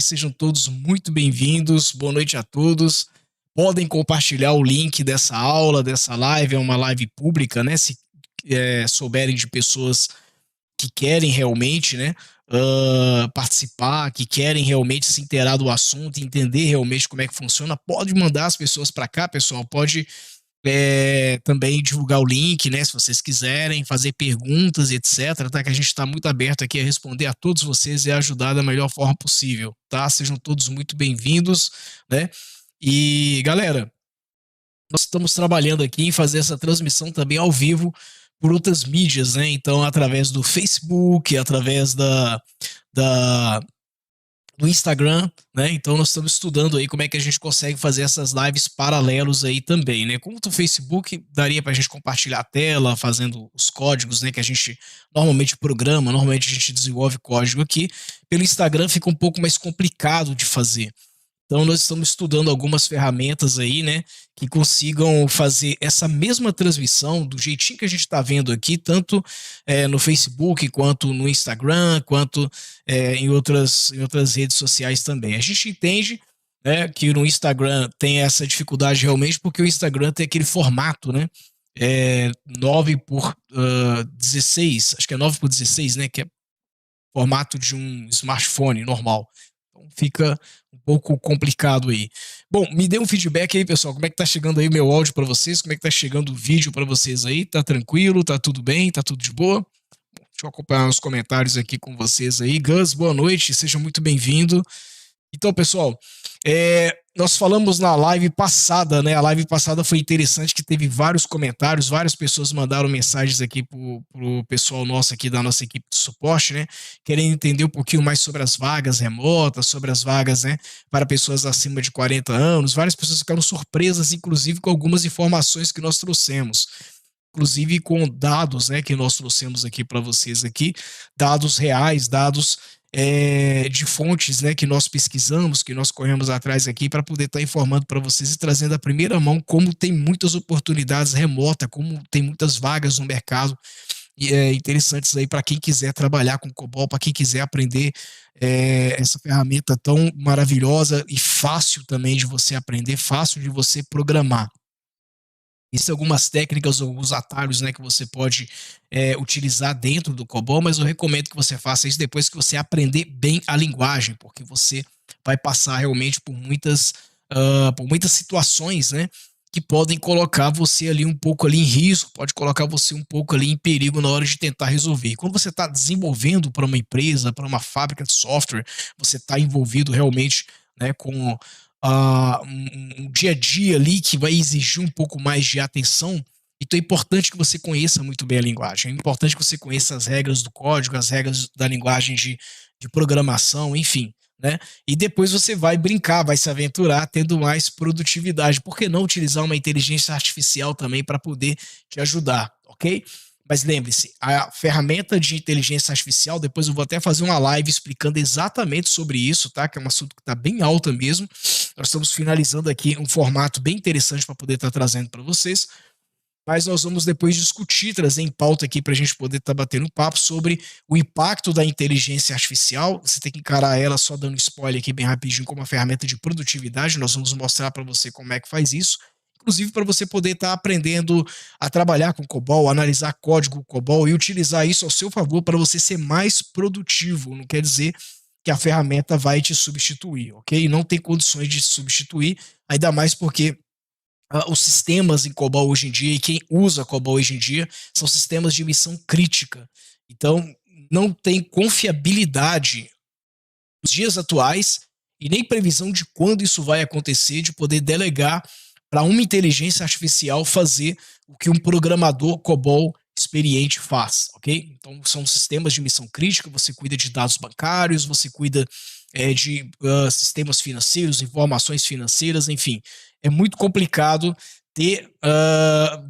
Sejam todos muito bem-vindos. Boa noite a todos. Podem compartilhar o link dessa aula, dessa live. É uma live pública, né? Se souberem de pessoas que querem realmente, né, participar, que querem realmente se inteirar do assunto, entender realmente como é que funciona, pode mandar as pessoas para cá, pessoal. Pode também divulgar o link, né, se vocês quiserem, fazer perguntas, etc, tá? Que a gente está muito aberto aqui a responder a todos vocês e a ajudar da melhor forma possível, tá? Sejam todos muito bem-vindos, né? E, galera, nós estamos trabalhando aqui em fazer essa transmissão também ao vivo por outras mídias, né? Então, através do Facebook, através do Instagram, né? Então nós estamos estudando aí como é que a gente consegue fazer essas lives paralelos aí também, né? Como do Facebook, daria para a gente compartilhar a tela, fazendo os códigos, né? Que a gente normalmente programa, normalmente a gente desenvolve código aqui. Pelo Instagram fica um pouco mais complicado de fazer. Então nós estamos estudando algumas ferramentas aí, né, que consigam fazer essa mesma transmissão do jeitinho que a gente está vendo aqui, tanto no Facebook, quanto no Instagram, quanto em outras redes sociais também. A gente entende, né, que no Instagram tem essa dificuldade realmente, porque o Instagram tem aquele formato, né, 9 por 16, acho que é 9 por 16, né, que é formato de um smartphone normal. Então fica um pouco complicado aí. Bom, me dê um feedback aí, pessoal. Como é que tá chegando aí o meu áudio para vocês? Como é que tá chegando o vídeo para vocês aí? Tá tranquilo? Tá tudo bem? Tá tudo de boa? Deixa eu acompanhar os comentários aqui com vocês aí. Gus, boa noite. Seja muito bem-vindo. Então, pessoal, nós falamos na live passada, né? A live passada foi interessante, que teve vários comentários, várias pessoas mandaram mensagens aqui pro pessoal nosso aqui da nossa equipe de suporte, né? Querendo entender um pouquinho mais sobre as vagas remotas, sobre as vagas, né, para pessoas acima de 40 anos. Várias pessoas ficaram surpresas, inclusive, com algumas informações que nós trouxemos. Inclusive com dados, né, que nós trouxemos aqui para vocês aqui, dados reais, dados de fontes, né, que nós pesquisamos, que nós corremos atrás aqui para poder estar informando para vocês e trazendo a primeira mão como tem muitas oportunidades remotas, como tem muitas vagas no mercado e interessantes aí para quem quiser trabalhar com COBOL, para quem quiser aprender essa ferramenta tão maravilhosa e fácil também de você aprender, fácil de você programar. Existem algumas técnicas, alguns atalhos, né, que você pode utilizar dentro do COBOL, mas eu recomendo que você faça isso depois que você aprender bem a linguagem, porque você vai passar realmente por muitas situações, né, que podem colocar você ali um pouco ali em risco, pode colocar você um pouco ali em perigo na hora de tentar resolver. Quando você está desenvolvendo para uma empresa, para uma fábrica de software, você está envolvido realmente, né, com um dia a dia ali que vai exigir um pouco mais de atenção. Então é importante que você conheça muito bem a linguagem, é importante que você conheça as regras do código, as regras da linguagem de programação, enfim, né? E depois você vai brincar, vai se aventurar tendo mais produtividade. Por que não utilizar uma inteligência artificial também para poder te ajudar, ok? Mas lembre-se, a ferramenta de inteligência artificial, depois eu vou até fazer uma live explicando exatamente sobre isso, tá? Que é um assunto que está bem alto mesmo. Nós estamos finalizando aqui um formato bem interessante para poder estar trazendo para vocês. Mas nós vamos depois discutir, trazer em pauta aqui para a gente poder estar batendo um papo sobre o impacto da inteligência artificial. Você tem que encarar ela, só dando spoiler aqui bem rapidinho, como uma ferramenta de produtividade. Nós vamos mostrar para você como é que faz isso. Inclusive para você poder estar aprendendo a trabalhar com COBOL, analisar código COBOL e utilizar isso ao seu favor para você ser mais produtivo. Não quer dizer que a ferramenta vai te substituir, ok? Não tem condições de te substituir, ainda mais porque os sistemas em COBOL hoje em dia, e quem usa COBOL hoje em dia, são sistemas de missão crítica. Então, não tem confiabilidade nos dias atuais e nem previsão de quando isso vai acontecer, de poder delegar para uma inteligência artificial fazer o que um programador COBOL experiente faz, ok? Então, são sistemas de missão crítica, você cuida de dados bancários, você cuida de sistemas financeiros, informações financeiras, enfim. É muito complicado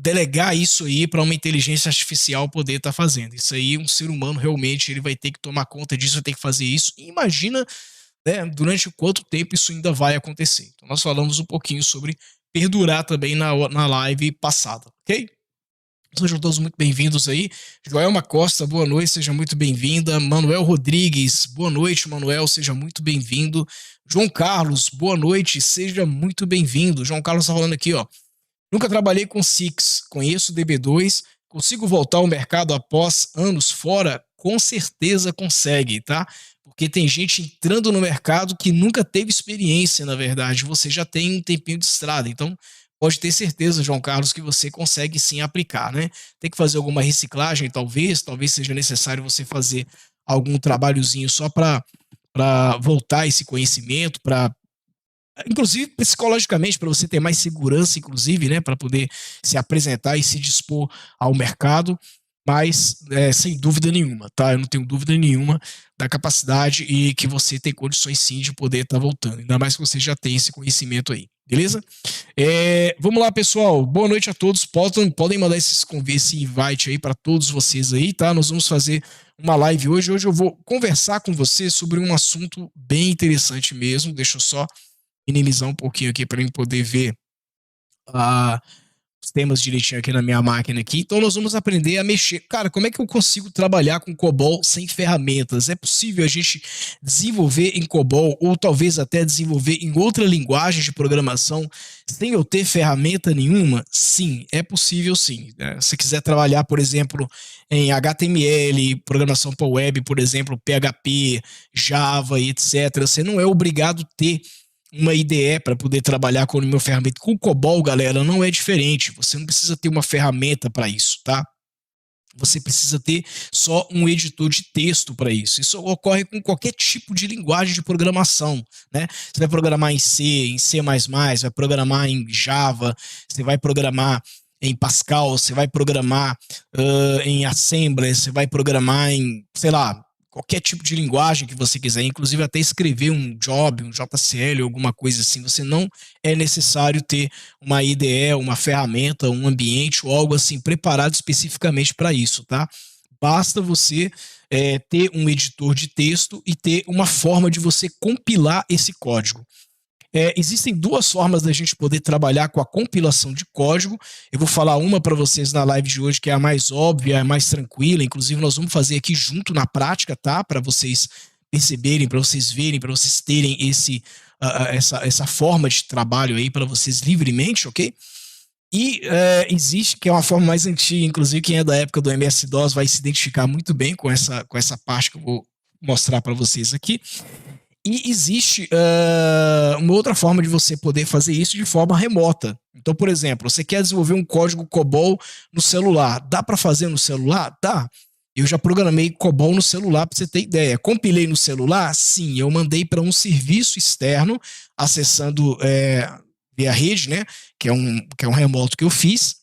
delegar isso aí para uma inteligência artificial poder estar fazendo. Isso aí, um ser humano realmente ele vai ter que tomar conta disso, vai ter que fazer isso. E imagina, né, durante quanto tempo isso ainda vai acontecer. Então, nós falamos um pouquinho sobre perdurar também na live passada, ok? Sejam todos muito bem-vindos aí. Joelma Costa, boa noite, seja muito bem-vinda. Manuel Rodrigues, boa noite, Manuel, seja muito bem-vindo. João Carlos, boa noite, seja muito bem-vindo. João Carlos está falando aqui, ó. Nunca trabalhei com Six, conheço DB2, consigo voltar ao mercado após anos fora? Com certeza consegue, tá? Porque tem gente entrando no mercado que nunca teve experiência, na verdade. Você já tem um tempinho de estrada, então pode ter certeza, João Carlos, que você consegue sim aplicar, né? Tem que fazer alguma reciclagem, talvez seja necessário você fazer algum trabalhozinho só para voltar esse conhecimento, para inclusive psicologicamente, para você ter mais segurança, inclusive, né, para poder se apresentar e se dispor ao mercado, mas sem dúvida nenhuma, tá? Eu não tenho dúvida nenhuma da capacidade e que você tem condições sim de poder estar voltando, ainda mais que você já tem esse conhecimento aí, beleza? Vamos lá, pessoal, boa noite a todos, podem mandar esse invite aí para todos vocês aí, tá? Nós vamos fazer uma live hoje eu vou conversar com você sobre um assunto bem interessante mesmo, deixa eu só minimizar um pouquinho aqui para eu poder ver os temas direitinho aqui na minha máquina aqui. Então nós vamos aprender a mexer. Cara, como é que eu consigo trabalhar com COBOL sem ferramentas? É possível a gente desenvolver em COBOL ou talvez até desenvolver em outra linguagem de programação sem eu ter ferramenta nenhuma? Sim, é possível sim. Se você quiser trabalhar, por exemplo, em HTML, programação para web, por exemplo, PHP, Java e etc., você não é obrigado a ter uma IDE para poder trabalhar com uma ferramenta. Com o COBOL, galera, não é diferente. Você não precisa ter uma ferramenta para isso, tá? Você precisa ter só um editor de texto para isso. Isso ocorre com qualquer tipo de linguagem de programação, né? Você vai programar em C, em C++, vai programar em Java, você vai programar em Pascal, você vai programar em Assembly, você vai programar em, sei lá, qualquer tipo de linguagem que você quiser, inclusive até escrever um job, um JCL, alguma coisa assim. Você não é necessário ter uma IDE, uma ferramenta, um ambiente ou algo assim preparado especificamente para isso, tá? Basta você ter um editor de texto e ter uma forma de você compilar esse código. Existem duas formas da gente poder trabalhar com a compilação de código. Eu vou falar uma para vocês na live de hoje, que é a mais óbvia, a mais tranquila. Inclusive, nós vamos fazer aqui junto na prática, tá? Para vocês perceberem, para vocês verem, para vocês terem essa forma de trabalho aí para vocês livremente, ok? E existe, que é uma forma mais antiga, inclusive quem é da época do MS-DOS vai se identificar muito bem com essa parte que eu vou mostrar para vocês aqui. E existe uma outra forma de você poder fazer isso de forma remota. Então, por exemplo, você quer desenvolver um código COBOL no celular. Dá para fazer no celular? Dá. Eu já programei COBOL no celular, para você ter ideia. Compilei no celular? Sim. Eu mandei para um serviço externo, acessando via rede, né? Que é um remoto que eu fiz.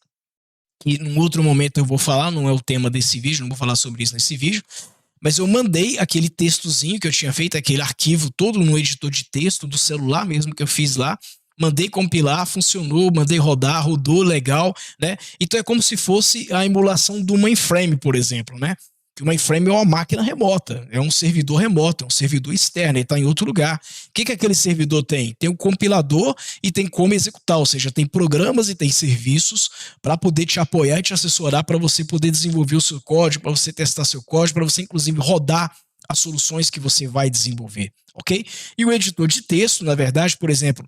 E num outro momento eu vou falar, não é o tema desse vídeo, não vou falar sobre isso nesse vídeo. Mas eu mandei aquele textozinho que eu tinha feito, aquele arquivo todo no editor de texto do celular mesmo que eu fiz lá, mandei compilar, funcionou, mandei rodar, rodou legal, né? Então é como se fosse a emulação do mainframe, por exemplo, né? Que o mainframe é uma máquina remota, é um servidor remoto, é um servidor externo, ele está em outro lugar. O que aquele servidor tem? Tem um compilador e tem como executar, ou seja, tem programas e tem serviços para poder te apoiar e te assessorar para você poder desenvolver o seu código, para você testar seu código, para você inclusive rodar as soluções que você vai desenvolver, ok? E o editor de texto, na verdade, por exemplo,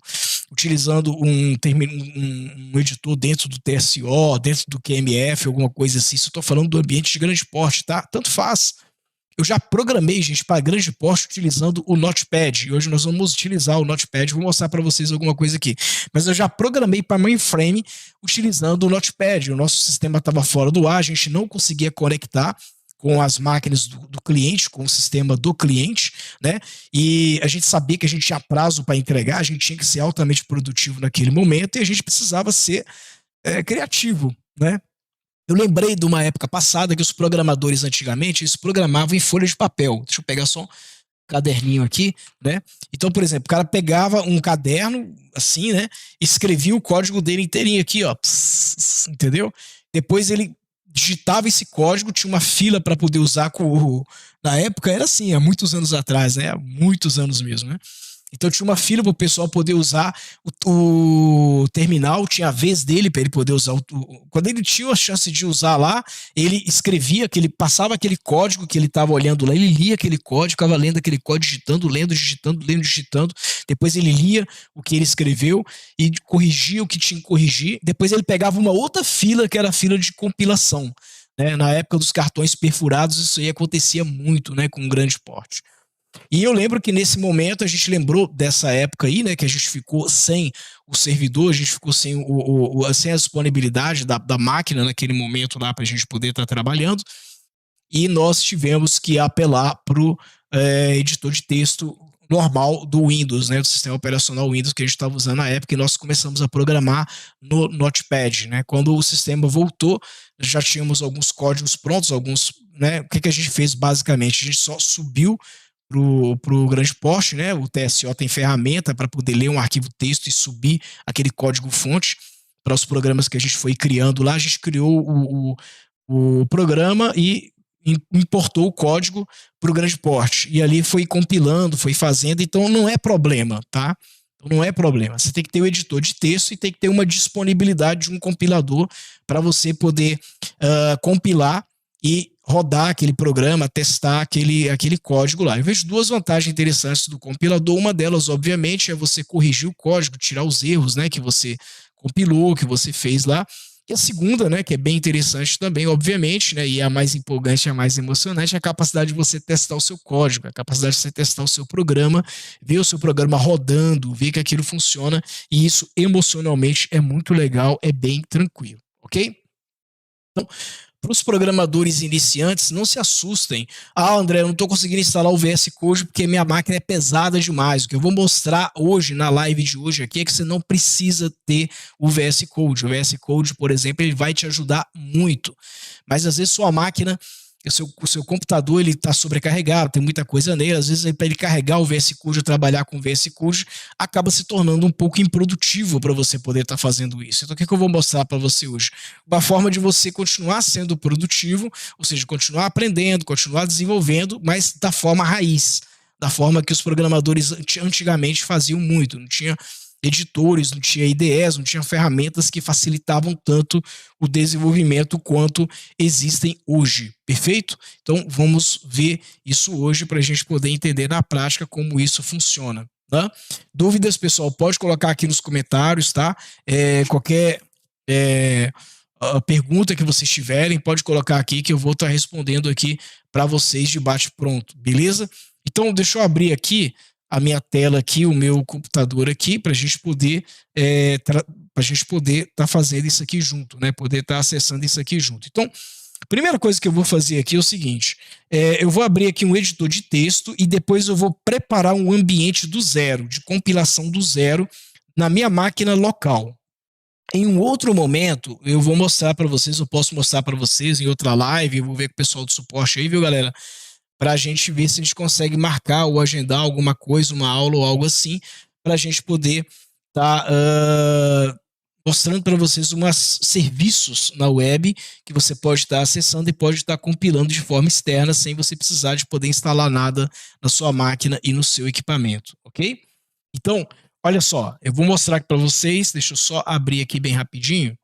utilizando um editor dentro do TSO, dentro do QMF, alguma coisa assim, se eu estou falando do ambiente de grande porte, tá? Tanto faz. Eu já programei, gente, para grande porte utilizando o Notepad, e hoje nós vamos utilizar o Notepad, vou mostrar para vocês alguma coisa aqui. Mas eu já programei para mainframe utilizando o Notepad, o nosso sistema estava fora do ar, a gente não conseguia conectar com as máquinas do cliente, com o sistema do cliente, né? E a gente sabia que a gente tinha prazo para entregar, a gente tinha que ser altamente produtivo naquele momento e a gente precisava ser criativo, né? Eu lembrei de uma época passada que os programadores antigamente eles programavam em folha de papel. Deixa eu pegar só um caderninho aqui, né? Então, por exemplo, o cara pegava um caderno assim, né? Escrevia o código dele inteirinho aqui, ó, entendeu? Depois ele digitava esse código, tinha uma fila para poder usar na época era assim, há muitos anos atrás, né? Há muitos anos mesmo, né? Então tinha uma fila para o pessoal poder usar o terminal, tinha a vez dele para ele poder usar. Quando ele tinha a chance de usar lá, ele escrevia, que ele passava aquele código que ele estava olhando lá, ele lia aquele código, ficava lendo aquele código, digitando, lendo, digitando, lendo, digitando. Depois ele lia o que ele escreveu e corrigia o que tinha que corrigir. Depois ele pegava uma outra fila, que era a fila de compilação. Né? Na época dos cartões perfurados, isso aí acontecia muito, né, com um grande porte. E eu lembro que nesse momento a gente lembrou dessa época aí, né, que a gente ficou sem o servidor, a gente ficou sem, sem a disponibilidade da máquina naquele momento lá para a gente poder estar trabalhando, e nós tivemos que apelar para o editor de texto normal do Windows, né, do sistema operacional Windows que a gente estava usando na época, e nós começamos a programar no Notepad, né. Quando o sistema voltou, já tínhamos alguns códigos prontos, alguns, né, o que a gente fez basicamente? A gente só subiu pro grande porte, né? O TSO tem ferramenta para poder ler um arquivo texto e subir aquele código fonte para os programas que a gente foi criando lá. A gente criou o programa e importou o código para o grande porte. E ali foi compilando, foi fazendo. Então não é problema, tá? Então não é problema. Você tem que ter o editor de texto e tem que ter uma disponibilidade de um compilador para você poder compilar e rodar aquele programa, testar aquele código lá. Eu vejo duas vantagens interessantes do compilador. Uma delas, obviamente, é você corrigir o código, tirar os erros, né, que você compilou, que você fez lá. E a segunda, né, que é bem interessante também, obviamente, né, e é a mais empolgante, a mais emocionante, é a capacidade de você testar o seu código, a capacidade de você testar o seu programa, ver o seu programa rodando, ver que aquilo funciona, e isso emocionalmente é muito legal, é bem tranquilo, ok? Então, para os programadores iniciantes, não se assustem. Ah, André, eu não estou conseguindo instalar o VS Code porque minha máquina é pesada demais. O que eu vou mostrar hoje, na live de hoje aqui, é que você não precisa ter o VS Code. O VS Code, por exemplo, ele vai te ajudar muito. Mas às vezes sua máquina, o seu computador, ele está sobrecarregado, tem muita coisa nele. Às vezes, para ele carregar o VS Code ou trabalhar com o VS Code, acaba se tornando um pouco improdutivo para você poder estar fazendo isso. Então, o que eu vou mostrar para você hoje? Uma forma de você continuar sendo produtivo, ou seja, continuar aprendendo, continuar desenvolvendo, mas da forma raiz, da forma que os programadores antigamente faziam muito. Não tinha editores, não tinha IDEs, não tinha ferramentas que facilitavam tanto o desenvolvimento quanto existem hoje, perfeito? Então vamos ver isso hoje para a gente poder entender na prática como isso funciona. Tá? Dúvidas, pessoal, pode colocar aqui nos comentários, tá? Qualquer pergunta que vocês tiverem, pode colocar aqui que eu vou estar respondendo aqui para vocês de bate pronto, beleza? Então deixa eu abrir aqui a minha tela aqui, o meu computador aqui, para a gente poder estar fazendo isso aqui junto, né? Poder estar acessando isso aqui junto. Então, a primeira coisa que eu vou fazer aqui é o seguinte, eu vou abrir aqui um editor de texto e depois eu vou preparar um ambiente do zero, de compilação do zero, na minha máquina local. Em um outro momento, eu vou mostrar para vocês, eu posso mostrar para vocês em outra live, eu vou ver com o pessoal do suporte aí, viu, galera? Para a gente ver se a gente consegue marcar ou agendar alguma coisa, uma aula ou algo assim, para a gente poder estar mostrando para vocês uns serviços na web que você pode estar acessando e pode estar compilando de forma externa, sem você precisar de poder instalar nada na sua máquina e no seu equipamento, ok? Então, olha só, eu vou mostrar aqui para vocês, deixa eu só abrir aqui bem rapidinho,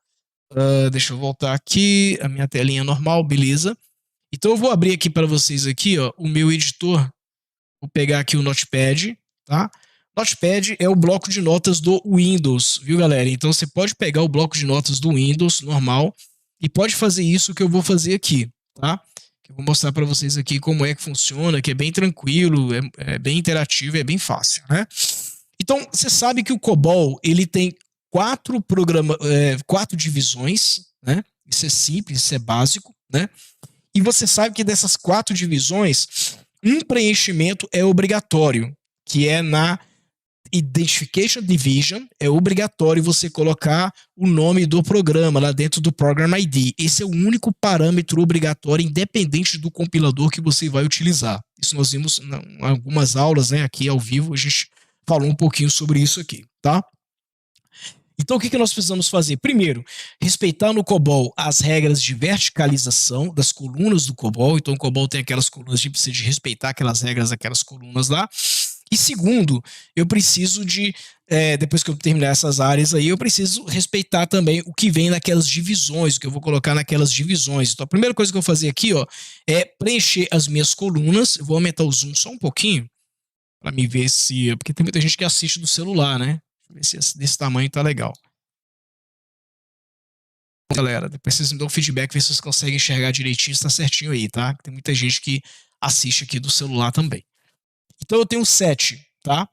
deixa eu voltar aqui, a minha telinha normal, beleza? Então eu vou abrir aqui para vocês aqui, ó, o meu editor. Vou pegar aqui o Notepad, tá? Notepad é o bloco de notas do Windows, viu, galera? Então você pode pegar o bloco de notas do Windows normal e pode fazer isso que eu vou fazer aqui, tá? Eu vou mostrar para vocês aqui como é que funciona, que é bem tranquilo, é bem interativo, é bem fácil, né? Então você sabe que o COBOL ele tem quatro divisões, né? Isso é simples, isso é básico, né? E você sabe que dessas 4 divisões, um preenchimento é obrigatório, que é na Identification Division, é obrigatório você colocar o nome do programa lá dentro do Program ID. Esse é o único parâmetro obrigatório, independente do compilador que você vai utilizar. Isso nós vimos em algumas aulas, né, aqui ao vivo, a gente falou um pouquinho sobre isso aqui, tá? Então, o que nós precisamos fazer? Primeiro, respeitar no COBOL as regras de verticalização das colunas do COBOL. Então, o COBOL tem aquelas colunas, a gente precisa de respeitar aquelas regras, aquelas colunas lá. E segundo, eu preciso de, depois que eu terminar essas áreas aí, eu preciso respeitar também o que vem naquelas divisões, o que eu vou colocar naquelas divisões. Então a primeira coisa que eu vou fazer aqui, ó, é preencher as minhas colunas. Eu vou aumentar o zoom só um pouquinho, para me ver se... Porque tem muita gente que assiste do celular, né? Deixa eu ver se desse tamanho tá legal. Galera, depois vocês me dão feedback, ver se vocês conseguem enxergar direitinho, se tá certinho aí, tá? Tem muita gente que assiste aqui do celular também. Então eu tenho 7, tá?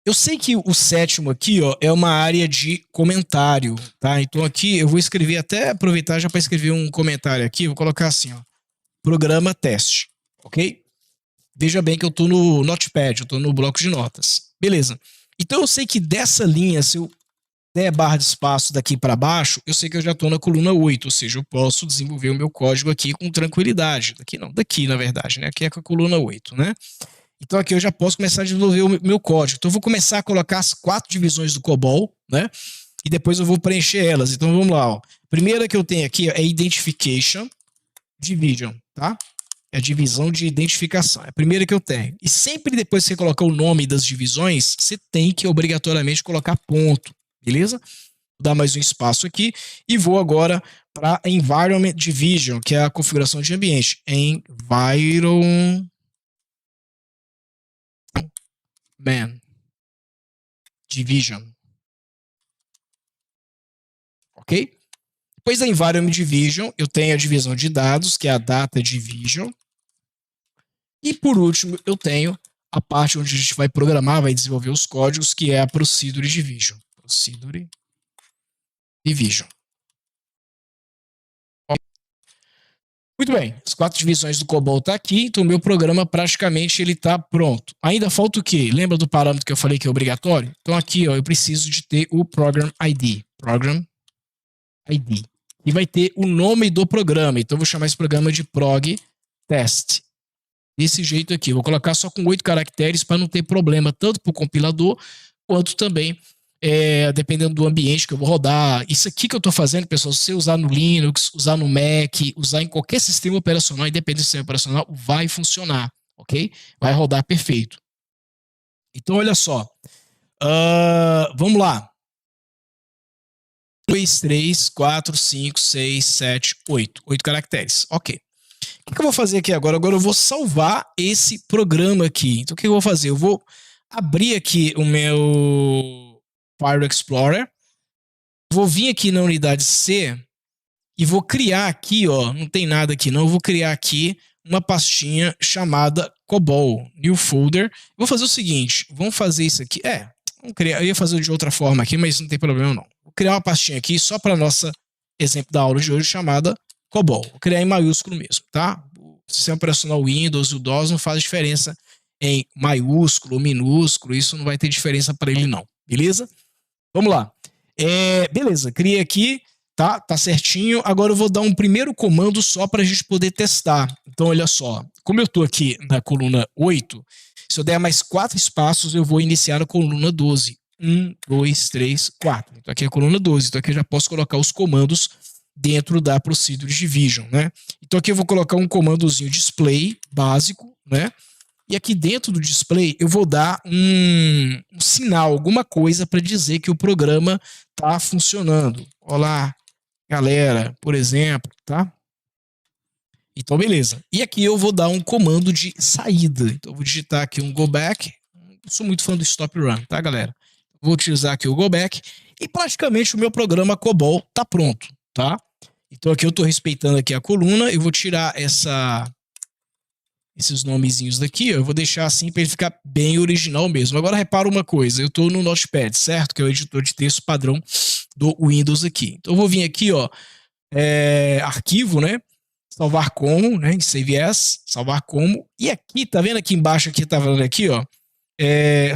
Eu sei que o sétimo aqui, ó, é uma área de comentário, tá? Então aqui eu vou escrever, até aproveitar já para escrever um comentário aqui, vou colocar assim, ó, programa teste, ok? Veja bem que eu estou no Notepad, eu estou no bloco de notas. Beleza. Então eu sei que dessa linha, se eu der barra de espaço daqui para baixo, eu sei que eu já estou na coluna 8, ou seja, eu posso desenvolver o meu código aqui com tranquilidade. Daqui não, daqui na verdade, né? Aqui é com a coluna 8, né? Então aqui eu já posso começar a desenvolver o meu código. Então eu vou começar a colocar as 4 divisões do COBOL, né? E depois eu vou preencher elas. Então vamos lá, ó. A primeira que eu tenho aqui é Identification Division, tá? É a divisão de identificação. É a primeira que eu tenho. E sempre depois que você colocar o nome das divisões, você tem que obrigatoriamente colocar ponto, beleza? Vou dar mais um espaço aqui e vou agora para Environment Division, que é a configuração de ambiente. Environment Division. Ok? Depois da Environment Division, eu tenho a divisão de dados, que é a Data Division. E por último, eu tenho a parte onde a gente vai programar, vai desenvolver os códigos, que é a Procedure Division. Procedure Division. Muito bem, as 4 divisões do COBOL estão aqui, então o meu programa praticamente ele está pronto. Ainda falta o quê? Lembra do parâmetro que eu falei que é obrigatório? Então aqui, ó, eu preciso de ter o Program ID. Program ID. E vai ter o nome do programa. Então eu vou chamar esse programa de prog test. Desse jeito aqui. Vou colocar só com 8 caracteres para não ter problema tanto para o compilador quanto também dependendo do ambiente que eu vou rodar. Isso aqui que eu estou fazendo, pessoal, se você usar no Linux, usar no Mac, usar em qualquer sistema operacional, independente do sistema operacional, vai funcionar, ok? Vai rodar perfeito. Então, olha só. Vamos lá. 2, 3, 4, 5, 6, 7, 8. 8 caracteres. Ok. O que eu vou fazer aqui agora? Agora eu vou salvar esse programa aqui. Então, o que eu vou fazer? Eu vou abrir aqui o meu File Explorer. Vou vir aqui na unidade C e vou criar aqui, ó, não tem nada aqui não, eu vou criar aqui uma pastinha chamada COBOL, New Folder. Vou fazer o seguinte, vamos fazer isso aqui, vamos criar, eu ia fazer de outra forma aqui, mas não tem problema não. Vou criar uma pastinha aqui só para nossa exemplo da aula de hoje chamada COBOL. Vou criar em maiúsculo mesmo, tá? O sistema operacional Windows e o DOS não faz diferença em maiúsculo ou minúsculo, isso não vai ter diferença para ele não, beleza? Vamos lá. Beleza, criei aqui, tá certinho. Agora eu vou dar um primeiro comando só para a gente poder testar. Então, olha só, como eu estou aqui na coluna 8, se eu der mais 4 espaços, eu vou iniciar a coluna 12. 1, 2, 3, 4. Então, aqui é a coluna 12. Então, aqui eu já posso colocar os comandos dentro da Procedure Division, né? Então, aqui eu vou colocar um comandozinho display básico, né? E aqui dentro do display eu vou dar um sinal, alguma coisa para dizer que o programa está funcionando. Olá, galera, por exemplo, tá? Então, beleza. E aqui eu vou dar um comando de saída. Então, eu vou digitar aqui um go back. Eu sou muito fã do stop run, tá, galera? Vou utilizar aqui o go back e praticamente o meu programa COBOL está pronto, tá? Então, aqui eu estou respeitando aqui a coluna. Eu vou tirar esses nomezinhos daqui, eu vou deixar assim para ele ficar bem original mesmo. Agora repara uma coisa, eu estou no Notepad, certo? Que é o editor de texto padrão do Windows aqui. Então eu vou vir aqui, ó, arquivo, né? Salvar como, né? Save as, salvar como. E aqui, tá vendo aqui embaixo, aqui tá falando aqui, ó,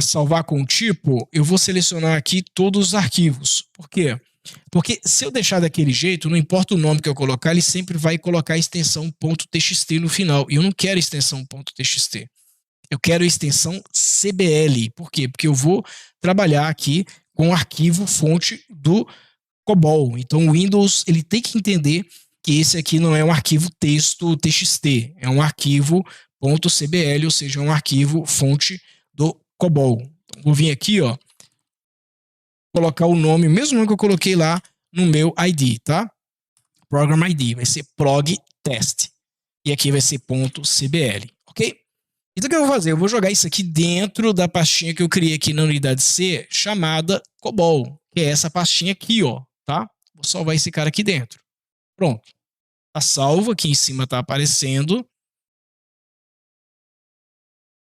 salvar com tipo, eu vou selecionar aqui todos os arquivos. Por quê? Porque se eu deixar daquele jeito, não importa o nome que eu colocar, ele sempre vai colocar a extensão .txt no final. E eu não quero extensão .txt. Eu quero a extensão CBL. Por quê? Porque eu vou trabalhar aqui com o arquivo fonte do COBOL. Então o Windows ele tem que entender que esse aqui não é um arquivo texto TXT. É um arquivo .cbl, ou seja, é um arquivo fonte do COBOL. Então, vou vir aqui, ó, colocar o nome, o mesmo nome que eu coloquei lá no meu ID, tá? Program ID, vai ser prog test. E aqui vai ser .cbl, ok? Então o que eu vou fazer? Eu vou jogar isso aqui dentro da pastinha que eu criei aqui na unidade C, chamada COBOL, que é essa pastinha aqui, ó, tá? Vou salvar esse cara aqui dentro. Pronto. Tá salvo, aqui em cima tá aparecendo.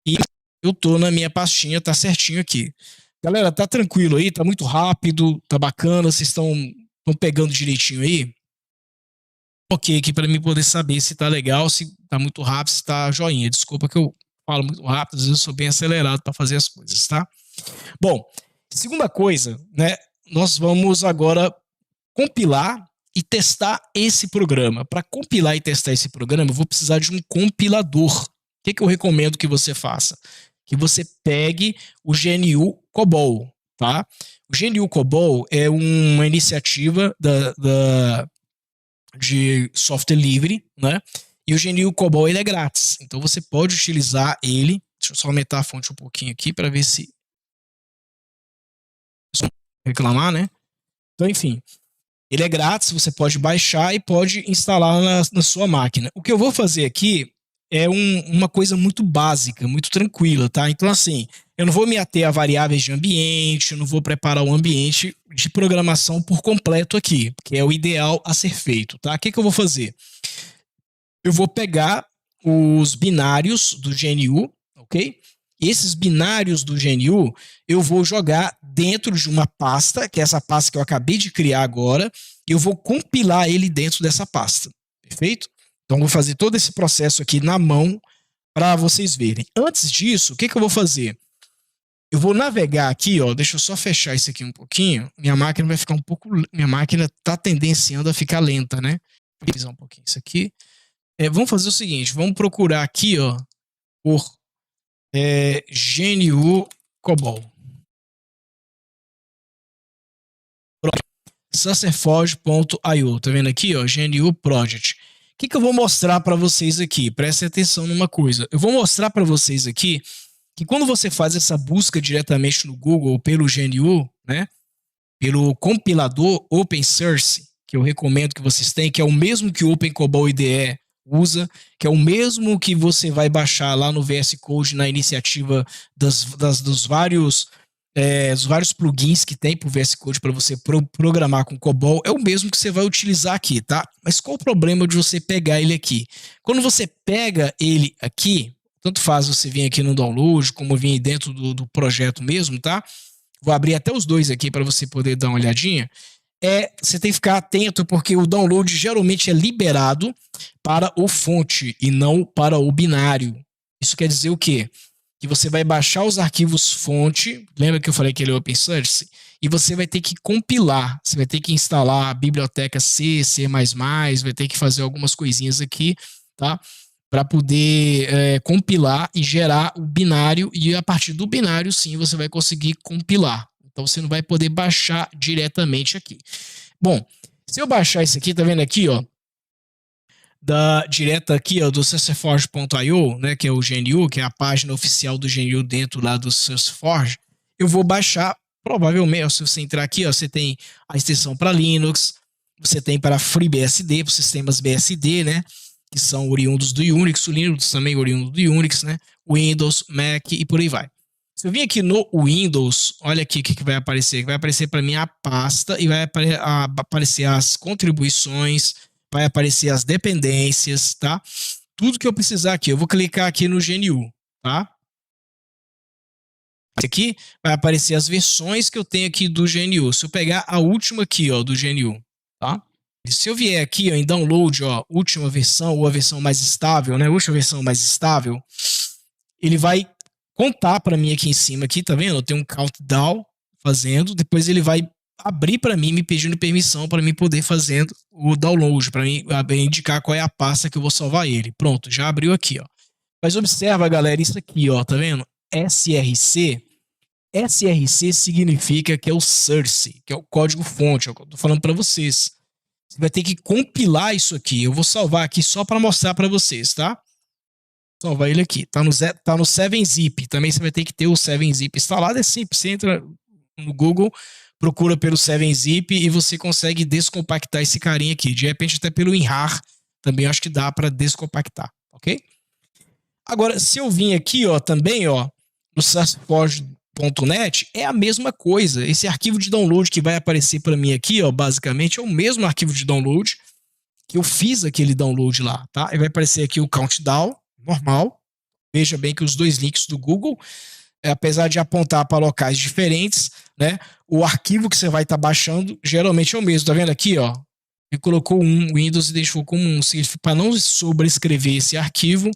E eu tô na minha pastinha, tá certinho aqui. Galera, tá tranquilo aí? Tá muito rápido, tá bacana? Vocês estão pegando direitinho aí? Ok, aqui para mim poder saber se tá legal, se tá muito rápido, se tá joinha. Desculpa que eu falo muito rápido, às vezes eu sou bem acelerado para fazer as coisas, tá? Bom, segunda coisa, né? Nós vamos agora compilar e testar esse programa. Para compilar e testar esse programa, eu vou precisar de um compilador. O que eu recomendo que você faça? Que você pegue o GNU COBOL, tá? O GNU COBOL é uma iniciativa de software livre, né? E o GNU COBOL ele é grátis, então você pode utilizar ele. Deixa eu só aumentar a fonte um pouquinho aqui para ver se reclamar, né? Então, enfim, ele é grátis, você pode baixar e pode instalar na sua máquina. O que eu vou fazer aqui é uma coisa muito básica, muito tranquila, tá? Então, assim, eu não vou me ater a variáveis de ambiente, eu não vou preparar o ambiente de programação por completo aqui, que é o ideal a ser feito, tá? O que eu vou fazer? Eu vou pegar os binários do GNU, ok? E esses binários do GNU eu vou jogar dentro de uma pasta, que é essa pasta que eu acabei de criar agora, e eu vou compilar ele dentro dessa pasta, perfeito? Então, eu vou fazer todo esse processo aqui na mão para vocês verem. Antes disso, o que eu vou fazer? Eu vou navegar aqui, ó, deixa eu só fechar isso aqui um pouquinho. Minha máquina vai ficar um pouco... Minha máquina tá tendenciando a ficar lenta, né? Vou revisar um pouquinho isso aqui. Vamos fazer o seguinte, vamos procurar aqui, ó, por GNU COBOL. Successforge.io, tá vendo aqui, ó, GNU Project. O que eu vou mostrar para vocês aqui? Prestem atenção numa coisa. Eu vou mostrar para vocês aqui que quando você faz essa busca diretamente no Google pelo GNU, né, pelo compilador OpenSource, que eu recomendo que vocês tenham, que é o mesmo que o OpenCOBOL IDE usa, que é o mesmo que você vai baixar lá no VS Code na iniciativa dos vários plugins que tem para o VS Code para você programar com COBOL, é o mesmo que você vai utilizar aqui, tá? Mas qual o problema de você pegar ele aqui? Quando você pega ele aqui, tanto faz você vir aqui no download, como vir dentro do projeto mesmo, tá? Vou abrir até os dois aqui para você poder dar uma olhadinha. Você tem que ficar atento porque o download geralmente é liberado para o fonte e não para o binário. Isso quer dizer o quê? Que você vai baixar os arquivos fonte, lembra que eu falei que ele é open source? E você vai ter que compilar, você vai ter que instalar a biblioteca C, C++, vai ter que fazer algumas coisinhas aqui, tá? Para poder compilar e gerar o binário, e a partir do binário, sim, você vai conseguir compilar. Então, você não vai poder baixar diretamente aqui. Bom, se eu baixar isso aqui, tá vendo aqui, ó, direto aqui, ó, do SuccessForge.io, né, que é o GNU, que é a página oficial do GNU dentro lá do SuccessForge, eu vou baixar, provavelmente, ó, se você entrar aqui, ó, você tem a extensão para Linux, você tem para FreeBSD, para os sistemas BSD, né, que são oriundos do Unix, o Linux também é oriundo do Unix, né, Windows, Mac e por aí vai. Se eu vir aqui no Windows, olha aqui o que vai aparecer. Vai aparecer para mim a pasta e vai aparecer as contribuições, vai aparecer as dependências, tá? Tudo que eu precisar aqui. Eu vou clicar aqui no GNU, tá? Aqui vai aparecer as versões que eu tenho aqui do GNU. Se eu pegar a última aqui, ó, do GNU, tá? Se eu vier aqui, ó, em download, ó, última versão ou a versão mais estável, né? Última versão mais estável, ele vai contar para mim aqui em cima, aqui, tá vendo? Eu tenho um countdown fazendo, depois ele vai abrir para mim, me pedindo permissão para mim poder fazer o download, para mim indicar qual é a pasta que eu vou salvar ele. Pronto, já abriu aqui, ó. Mas observa, galera, isso aqui, ó, tá vendo? SRC. SRC significa que é o source, que é o código fonte, é o que eu tô falando para vocês. Você vai ter que compilar isso aqui. Eu vou salvar aqui só para mostrar para vocês, tá? salvar ele aqui. Tá no 7-Zip. Também você vai ter que ter o 7-Zip instalado. É simples. Você entra no Google, procura pelo 7-Zip e você consegue descompactar esse carinha aqui. De repente, até pelo WinRAR, também acho que dá para descompactar. Ok? Agora, se eu vim aqui, ó, também, ó, no SourceForge.net, é a mesma coisa. Esse arquivo de download que vai aparecer para mim aqui, ó, basicamente é o mesmo arquivo de download que eu fiz aquele download lá, tá? E vai aparecer aqui o countdown, normal. Veja bem que os dois links do Google, apesar de apontar para locais diferentes, né? O arquivo que você vai estar baixando geralmente é o mesmo. Tá vendo aqui, ó? Ele colocou um Windows e deixou como um. Para não sobrescrever esse arquivo,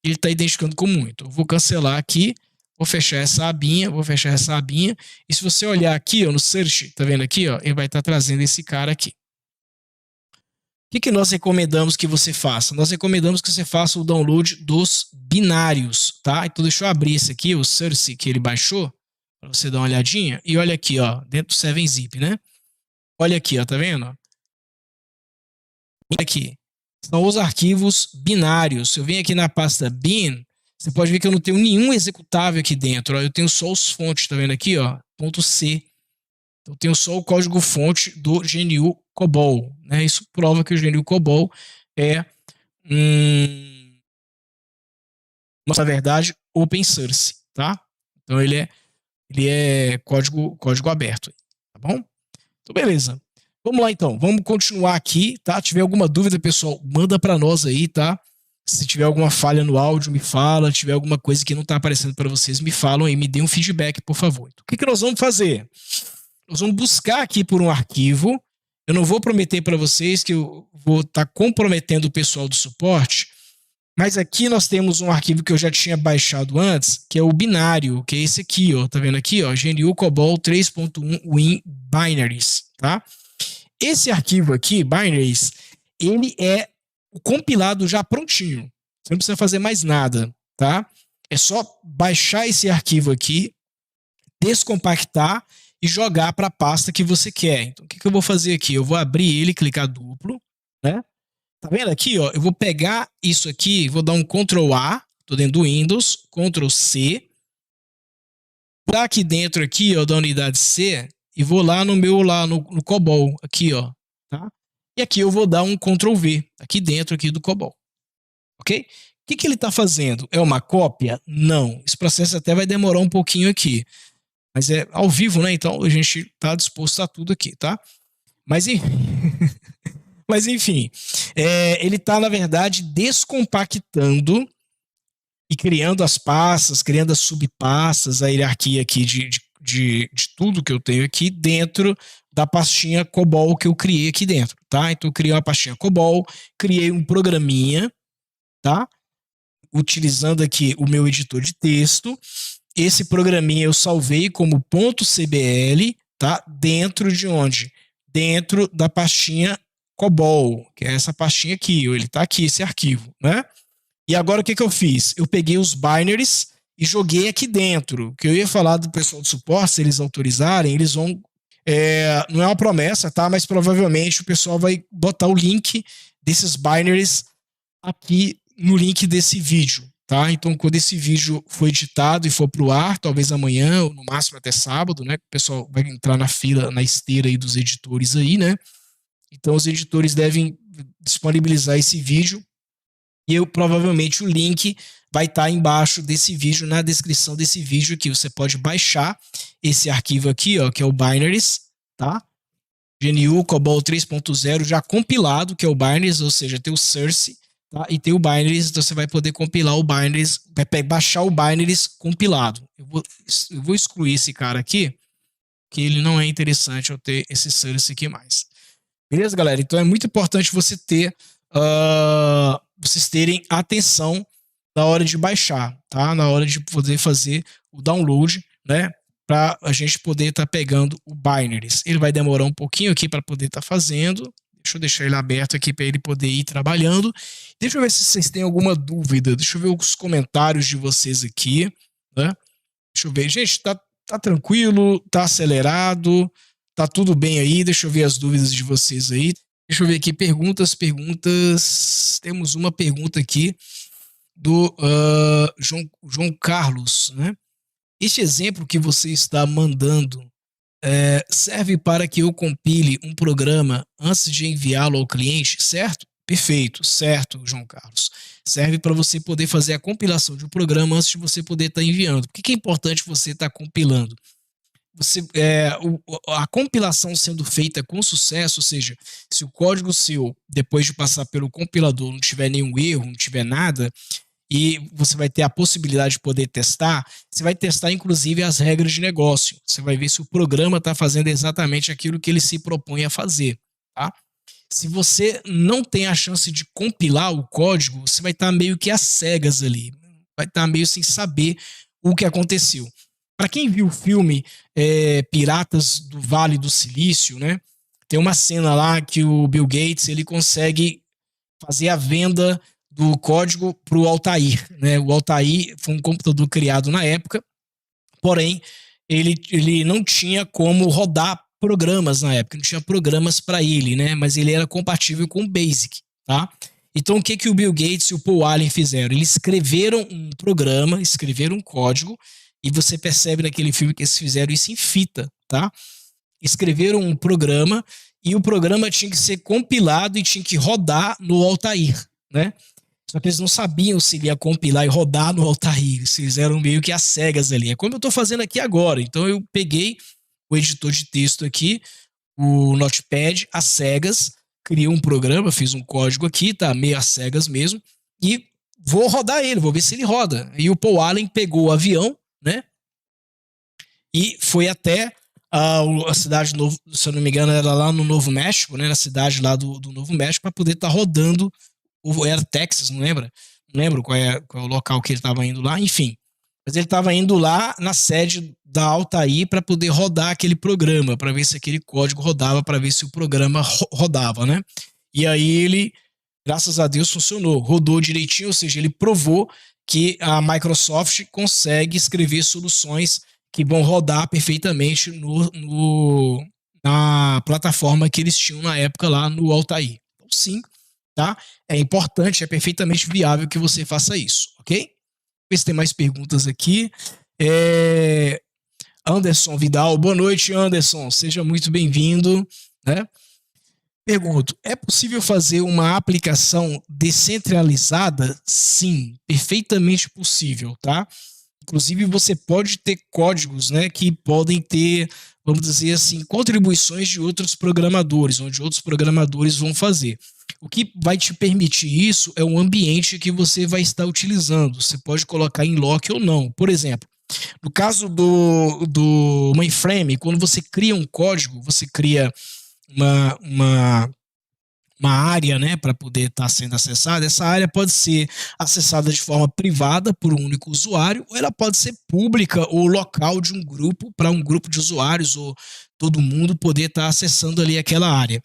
ele está identificando como um. Então, eu vou cancelar aqui, vou fechar essa abinha, e se você olhar aqui, ó, no search, tá vendo aqui, ó, ele vai estar trazendo esse cara aqui. O que nós recomendamos que você faça? Nós recomendamos que você faça o download dos binários, tá? Então deixa eu abrir esse aqui, o source que ele baixou, para você dar uma olhadinha. E olha aqui, ó, dentro do 7-Zip, né? Olha aqui, ó, tá vendo? Olha aqui. São os arquivos binários. Se eu venho aqui na pasta bin, você pode ver que eu não tenho nenhum executável aqui dentro. Ó. Eu tenho só os fontes, tá vendo aqui, ó? .c. Eu tenho só o código-fonte do GNU COBOL. Né? Isso prova que o GNU COBOL é, na verdade, open source. Tá? Então, ele é código aberto. Tá bom? Então, beleza. Vamos lá, então. Vamos continuar aqui, tá? Se tiver alguma dúvida, pessoal, manda para nós aí, tá? Se tiver alguma falha no áudio, me fala. Se tiver alguma coisa que não está aparecendo para vocês, me falam aí, me dê um feedback, por favor. Então, o que nós vamos fazer? Nós vamos buscar aqui por um arquivo. Eu não vou prometer para vocês que eu vou estar comprometendo o pessoal do suporte, mas aqui nós temos um arquivo que eu já tinha baixado antes, que é o binário, que é esse aqui, ó. Tá vendo aqui, ó? GNU COBOL 3.1 Win Binaries, tá? Esse arquivo aqui, binaries, ele é o compilado já prontinho. Você não precisa fazer mais nada, tá? É só baixar esse arquivo aqui, descompactar e jogar para a pasta que você quer. Então, o que eu vou fazer aqui? Eu vou abrir ele, clicar duplo, né? Tá vendo aqui, ó? Eu vou pegar isso aqui, vou dar um Ctrl A, tô dentro do Windows, Ctrl C, tá aqui dentro aqui, ó, da unidade C, e vou lá no COBOL, aqui, ó, tá? E aqui eu vou dar um Ctrl V, aqui dentro aqui do COBOL, ok? O que ele está fazendo? É uma cópia? Não. Esse processo até vai demorar um pouquinho aqui, mas é ao vivo, né? Então a gente está disposto a tudo aqui, tá? Mas enfim, ele está, na verdade, descompactando e criando as pastas, criando as subpastas, a hierarquia aqui de tudo que eu tenho aqui dentro da pastinha COBOL que eu criei aqui dentro, tá? Então eu criei uma pastinha COBOL, criei um programinha, tá? Utilizando aqui o meu editor de texto. Esse programinha eu salvei como .cbl, tá? Dentro de onde? Dentro da pastinha COBOL, que é essa pastinha aqui, ele tá aqui, esse arquivo, né? E agora o que eu fiz? Eu peguei os binaries e joguei aqui dentro. Que eu ia falar do pessoal do suporte, se eles autorizarem, eles vão... não é uma promessa, tá? Mas provavelmente o pessoal vai botar o link desses binaries aqui no link desse vídeo, tá? Então, quando esse vídeo for editado e for pro ar, talvez amanhã, ou no máximo até sábado, né? O pessoal vai entrar na fila, na esteira aí dos editores aí, né? Então, os editores devem disponibilizar esse vídeo e provavelmente o link vai estar embaixo desse vídeo, na descrição desse vídeo aqui. Você pode baixar esse arquivo aqui, ó, que é o binaries, tá? GNU COBOL 3.0 já compilado, que é o binaries, ou seja, tem o source, tá? E tem o binaries, então você vai poder compilar o binaries, vai baixar o binaries compilado. Eu vou excluir esse cara aqui, que ele não é interessante eu ter esse source aqui mais. Beleza, galera? Então é muito importante você ter, vocês terem atenção na hora de baixar, tá? Na hora de poder fazer o download, né? Para a gente poder estar pegando o binaries. Ele vai demorar um pouquinho aqui para poder estar fazendo. Deixa eu deixar ele aberto aqui para ele poder ir trabalhando. Deixa eu ver se vocês têm alguma dúvida. Deixa eu ver os comentários de vocês aqui, né? Deixa eu ver. Gente, tá tranquilo? Tá acelerado? Tá tudo bem aí? Deixa eu ver as dúvidas de vocês aí. Deixa eu ver aqui, perguntas. Temos uma pergunta aqui do João Carlos, né? Este exemplo que você está mandando serve para que eu compile um programa antes de enviá-lo ao cliente, certo? Perfeito, certo, João Carlos. Serve para você poder fazer a compilação de um programa antes de você poder estar enviando. Por que é importante você estar compilando? A compilação sendo feita com sucesso, ou seja, se o código seu, depois de passar pelo compilador, não tiver nenhum erro, não tiver nada, e você vai ter a possibilidade de poder testar, você vai testar inclusive as regras de negócio. Você vai ver se o programa está fazendo exatamente aquilo que ele se propõe a fazer. Tá? Se você não tem a chance de compilar o código, você vai estar meio que às cegas ali. Vai estar meio sem saber o que aconteceu. Para quem viu o filme Piratas do Vale do Silício, né, tem uma cena lá que o Bill Gates ele consegue fazer a venda do código para o Altair. Né? O Altair foi um computador criado na época, porém ele não tinha como rodar programas na época, não tinha programas para ele, né? Mas ele era compatível com o BASIC, tá? Então o que o Bill Gates e o Paul Allen fizeram? Eles escreveram um programa, escreveram um código, e você percebe naquele filme que eles fizeram isso em fita, tá? Escreveram um programa e o programa tinha que ser compilado e tinha que rodar no Altair, né? Só que eles não sabiam se ele ia compilar e rodar no Altair. Eles fizeram meio que às cegas ali. É como eu estou fazendo aqui agora. Então eu peguei o editor de texto aqui, o Notepad, às cegas, criei um programa, fiz um código aqui, tá meio às cegas mesmo, e vou rodar ele, vou ver se ele roda. E o Paul Allen pegou o avião, né? E foi até a cidade, se eu não me engano, era lá no Novo México, né? Na cidade lá do Novo México, para poder estar rodando. Era Texas, não lembra? Não lembro qual é o local que ele estava indo lá, enfim. Mas ele estava indo lá na sede da Altair para poder rodar aquele programa, para ver se aquele código rodava, para ver se o programa rodava, né? E aí ele, graças a Deus, funcionou, rodou direitinho, ou seja, ele provou que a Microsoft consegue escrever soluções que vão rodar perfeitamente na plataforma que eles tinham na época lá no Altair. Então, sim, tá? É importante, é perfeitamente viável que você faça isso, ok? Ver se tem mais perguntas aqui. Anderson Vidal, boa noite, Anderson, seja muito bem-vindo, né? Pergunto, é possível fazer uma aplicação descentralizada? Sim, perfeitamente possível, tá? Inclusive, você pode ter códigos, né, que podem ter, vamos dizer assim, contribuições de outros programadores, onde outros programadores vão fazer. O que vai te permitir isso é o ambiente que você vai estar utilizando. Você pode colocar em lock ou não. Por exemplo, no caso do mainframe, quando você cria um código, você cria uma área, né, para poder estar sendo acessada. Essa área pode ser acessada de forma privada por um único usuário, ou ela pode ser pública ou local de um grupo, para um grupo de usuários ou todo mundo poder estar acessando ali aquela área.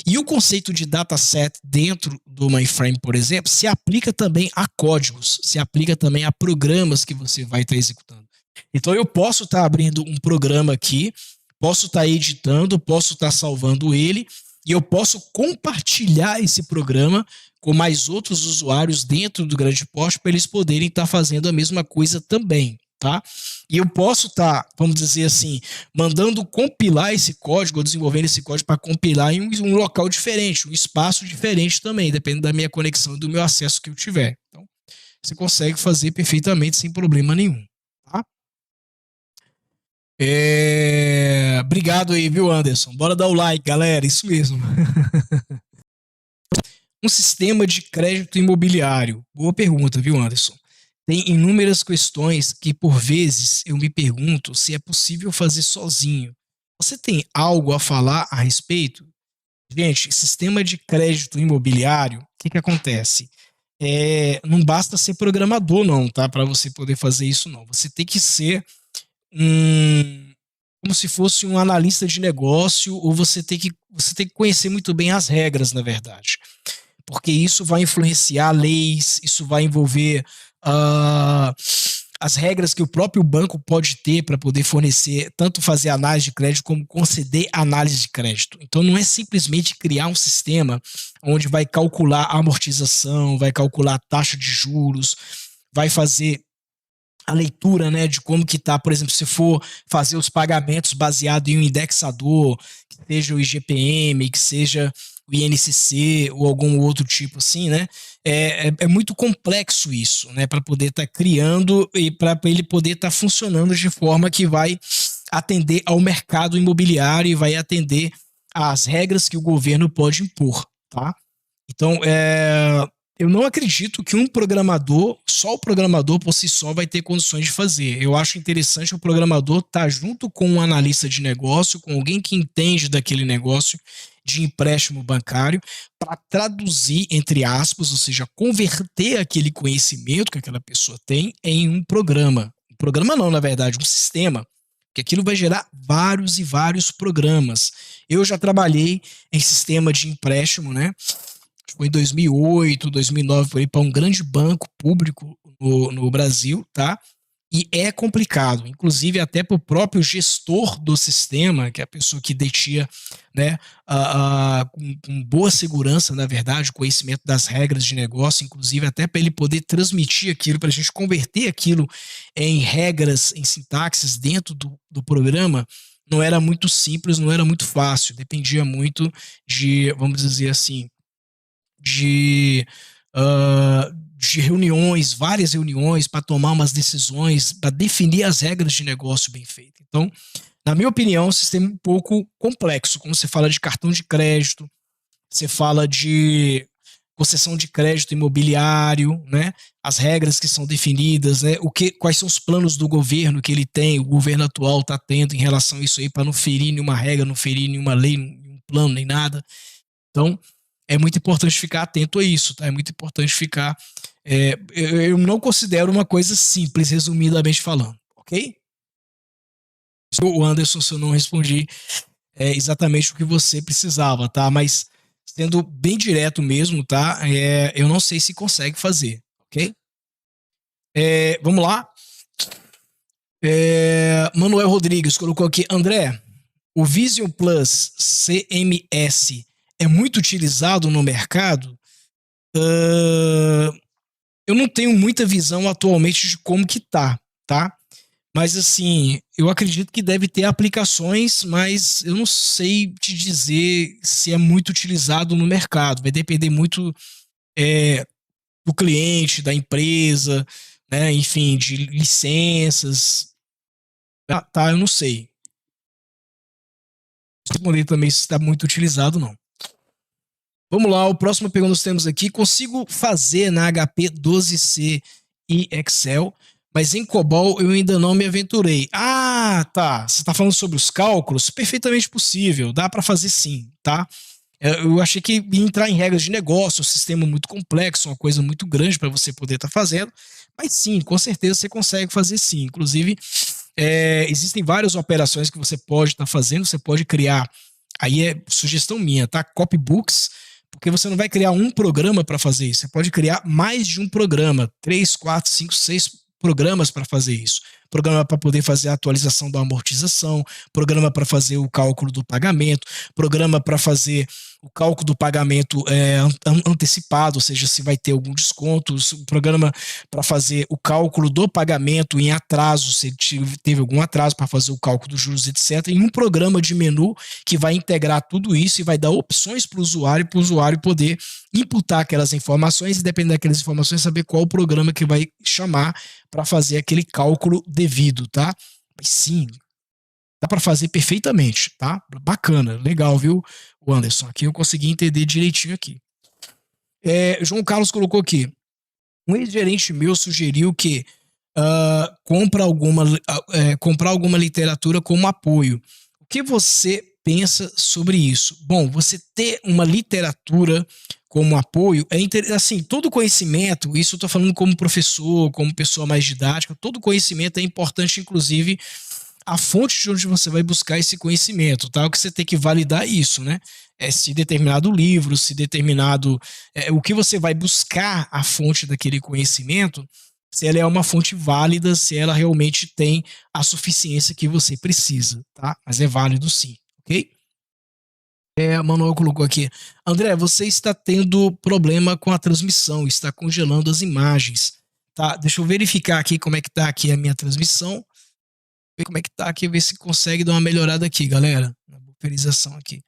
E o conceito de dataset dentro do mainframe, por exemplo, se aplica também a códigos, se aplica também a programas que você vai estar executando. Então eu posso estar abrindo um programa aqui, posso estar editando, posso estar salvando ele, e eu posso compartilhar esse programa com mais outros usuários dentro do grande porte para eles poderem estar fazendo a mesma coisa também, tá? E eu posso estar, vamos dizer assim, mandando compilar esse código, ou desenvolvendo esse código para compilar em um local diferente, um espaço diferente também, dependendo da minha conexão e do meu acesso que eu tiver. Então, você consegue fazer perfeitamente sem problema nenhum, tá? Obrigado aí, viu, Anderson? Bora dar o like, galera, isso mesmo. Um sistema de crédito imobiliário. Boa pergunta, viu, Anderson? Tem inúmeras questões que, por vezes, eu me pergunto se é possível fazer sozinho. Você tem algo a falar a respeito? Gente, sistema de crédito imobiliário, o que acontece? Não basta ser programador, não, tá? Para você poder fazer isso, não. Você tem que ser como se fosse um analista de negócio, ou você tem que conhecer muito bem as regras, na verdade. Porque isso vai influenciar leis, isso vai envolver as regras que o próprio banco pode ter para poder fornecer, tanto fazer análise de crédito como conceder análise de crédito. Então não é simplesmente criar um sistema onde vai calcular a amortização, vai calcular a taxa de juros, vai fazer a leitura, né, de como que tá, por exemplo, se for fazer os pagamentos baseado em um indexador, que seja o IGPM, que seja o INCC ou algum outro tipo assim, né? É muito complexo isso, né? Para poder estar criando e para ele poder estar funcionando de forma que vai atender ao mercado imobiliário e vai atender às regras que o governo pode impor, tá? Então, eu não acredito que um programador, só o programador por si só vai ter condições de fazer. Eu acho interessante o programador estar junto com um analista de negócio, com alguém que entende daquele negócio de empréstimo bancário, para traduzir, entre aspas, ou seja, converter aquele conhecimento que aquela pessoa tem em um programa. Um programa não, na verdade, um sistema. Que aquilo vai gerar vários e vários programas. Eu já trabalhei em sistema de empréstimo, né? Foi em 2008, 2009, por aí, para um grande banco público no Brasil, tá? E é complicado, inclusive até para o próprio gestor do sistema, que é a pessoa que detinha, né, com boa segurança, na verdade, conhecimento das regras de negócio, inclusive até para ele poder transmitir aquilo, para a gente converter aquilo em regras, em sintaxes dentro do programa, não era muito simples, não era muito fácil, dependia muito de, vamos dizer assim, de reuniões, várias reuniões para tomar umas decisões, para definir as regras de negócio bem feito. Então, na minha opinião, é um sistema um pouco complexo. Como você fala de cartão de crédito, você fala de concessão de crédito imobiliário, né? As regras que são definidas, né? Quais são os planos do governo que ele tem, o governo atual está tendo em relação a isso aí, para não ferir nenhuma regra, não ferir nenhuma lei, nenhum plano, nem nada. Então, é muito importante ficar atento a isso, tá? É muito importante ficar. Eu não considero uma coisa simples, resumidamente falando, ok? O Anderson, se eu não respondi exatamente o que você precisava, tá? Mas sendo bem direto mesmo, tá? Eu não sei se consegue fazer, ok? Vamos lá. Manuel Rodrigues colocou aqui, André, o Vision Plus CMS é muito utilizado no mercado? Eu não tenho muita visão atualmente de como que tá? Mas assim, eu acredito que deve ter aplicações, mas eu não sei te dizer se é muito utilizado no mercado. Vai depender muito do cliente, da empresa, né? Enfim, de licenças. Tá, eu não sei. Não responder também se está muito utilizado, não. Vamos lá, o próximo pergunta nós temos aqui. Consigo fazer na HP 12C e Excel, mas em COBOL eu ainda não me aventurei. Ah, tá. Você está falando sobre os cálculos? Perfeitamente possível. Dá para fazer sim, tá? Eu achei que ia entrar em regras de negócio, um sistema muito complexo, uma coisa muito grande para você poder estar fazendo. Mas sim, com certeza você consegue fazer sim. Inclusive, existem várias operações que você pode estar fazendo. Você pode criar, aí é sugestão minha, tá? Copybooks, porque você não vai criar um programa para fazer isso. Você pode criar mais de um programa, 3, 4, 5, 6 programas para fazer isso. Programa para poder fazer a atualização da amortização, programa para fazer o cálculo do pagamento, programa para fazer o cálculo do pagamento antecipado, ou seja, se vai ter algum desconto, programa para fazer o cálculo do pagamento em atraso, se teve algum atraso para fazer o cálculo dos juros, etc. Em um programa de menu que vai integrar tudo isso e vai dar opções para o usuário poder imputar aquelas informações e, dependendo daquelas informações, saber qual o programa que vai chamar para fazer aquele cálculo devido, tá? Mas sim, dá para fazer perfeitamente, tá? Bacana, legal, viu, Anderson? Aqui eu consegui entender direitinho aqui. João Carlos colocou aqui, um ex-gerente meu sugeriu que comprar alguma literatura como apoio. O que você pensa sobre isso? Bom, você ter uma literatura como apoio, assim, todo conhecimento, isso eu estou falando como professor, como pessoa mais didática, todo conhecimento é importante, inclusive a fonte de onde você vai buscar esse conhecimento, tá? O que você tem que validar isso, né? Se determinado livro, se determinado... o que você vai buscar a fonte daquele conhecimento se ela é uma fonte válida, se ela realmente tem a suficiência que você precisa, tá? Mas é válido sim, ok? A Manuel colocou aqui. André, você está tendo problema com a transmissão, está congelando as imagens. Tá, deixa eu verificar aqui como é que tá aqui a minha transmissão. Ver como é que tá aqui, ver se consegue dar uma melhorada aqui, galera. Na bufferização aqui.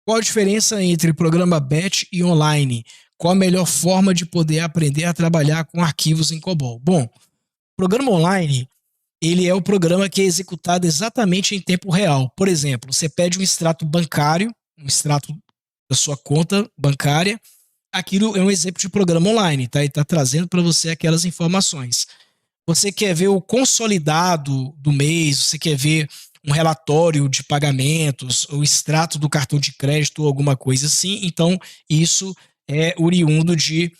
Qual a diferença entre programa batch e online? Qual a melhor forma de poder aprender a trabalhar com arquivos em COBOL? Bom, programa online, ele é o programa que é executado exatamente em tempo real. Por exemplo, você pede um extrato bancário, um extrato da sua conta bancária, aquilo é um exemplo de programa online, tá? Ele está trazendo para você aquelas informações. Você quer ver o consolidado do mês, você quer ver um relatório de pagamentos, o extrato do cartão de crédito ou alguma coisa assim, então isso é oriundo de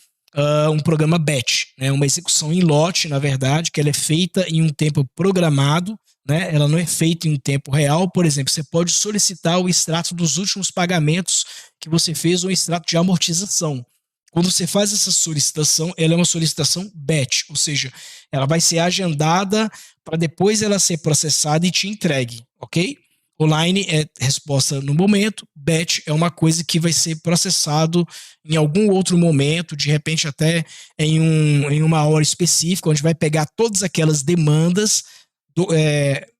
um programa batch, né? Uma execução em lote, na verdade, que ela é feita em um tempo programado, né? Ela não é feita em um tempo real. Por exemplo, você pode solicitar o extrato dos últimos pagamentos que você fez ou um extrato de amortização. Quando você faz essa solicitação, ela é uma solicitação batch, ou seja, ela vai ser agendada para depois ela ser processada e te entregue, ok? Online é resposta no momento, batch é uma coisa que vai ser processado em algum outro momento, de repente até em uma hora específica, onde vai pegar todas aquelas demandas,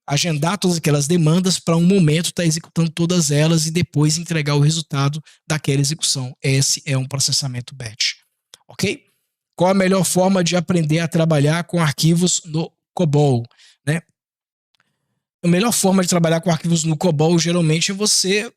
agendar todas aquelas demandas para um momento estar executando todas elas e depois entregar o resultado daquela execução. Esse é um processamento batch, ok? Qual a melhor forma de aprender a trabalhar com arquivos no COBOL, né? A melhor forma de trabalhar com arquivos no COBOL geralmente é você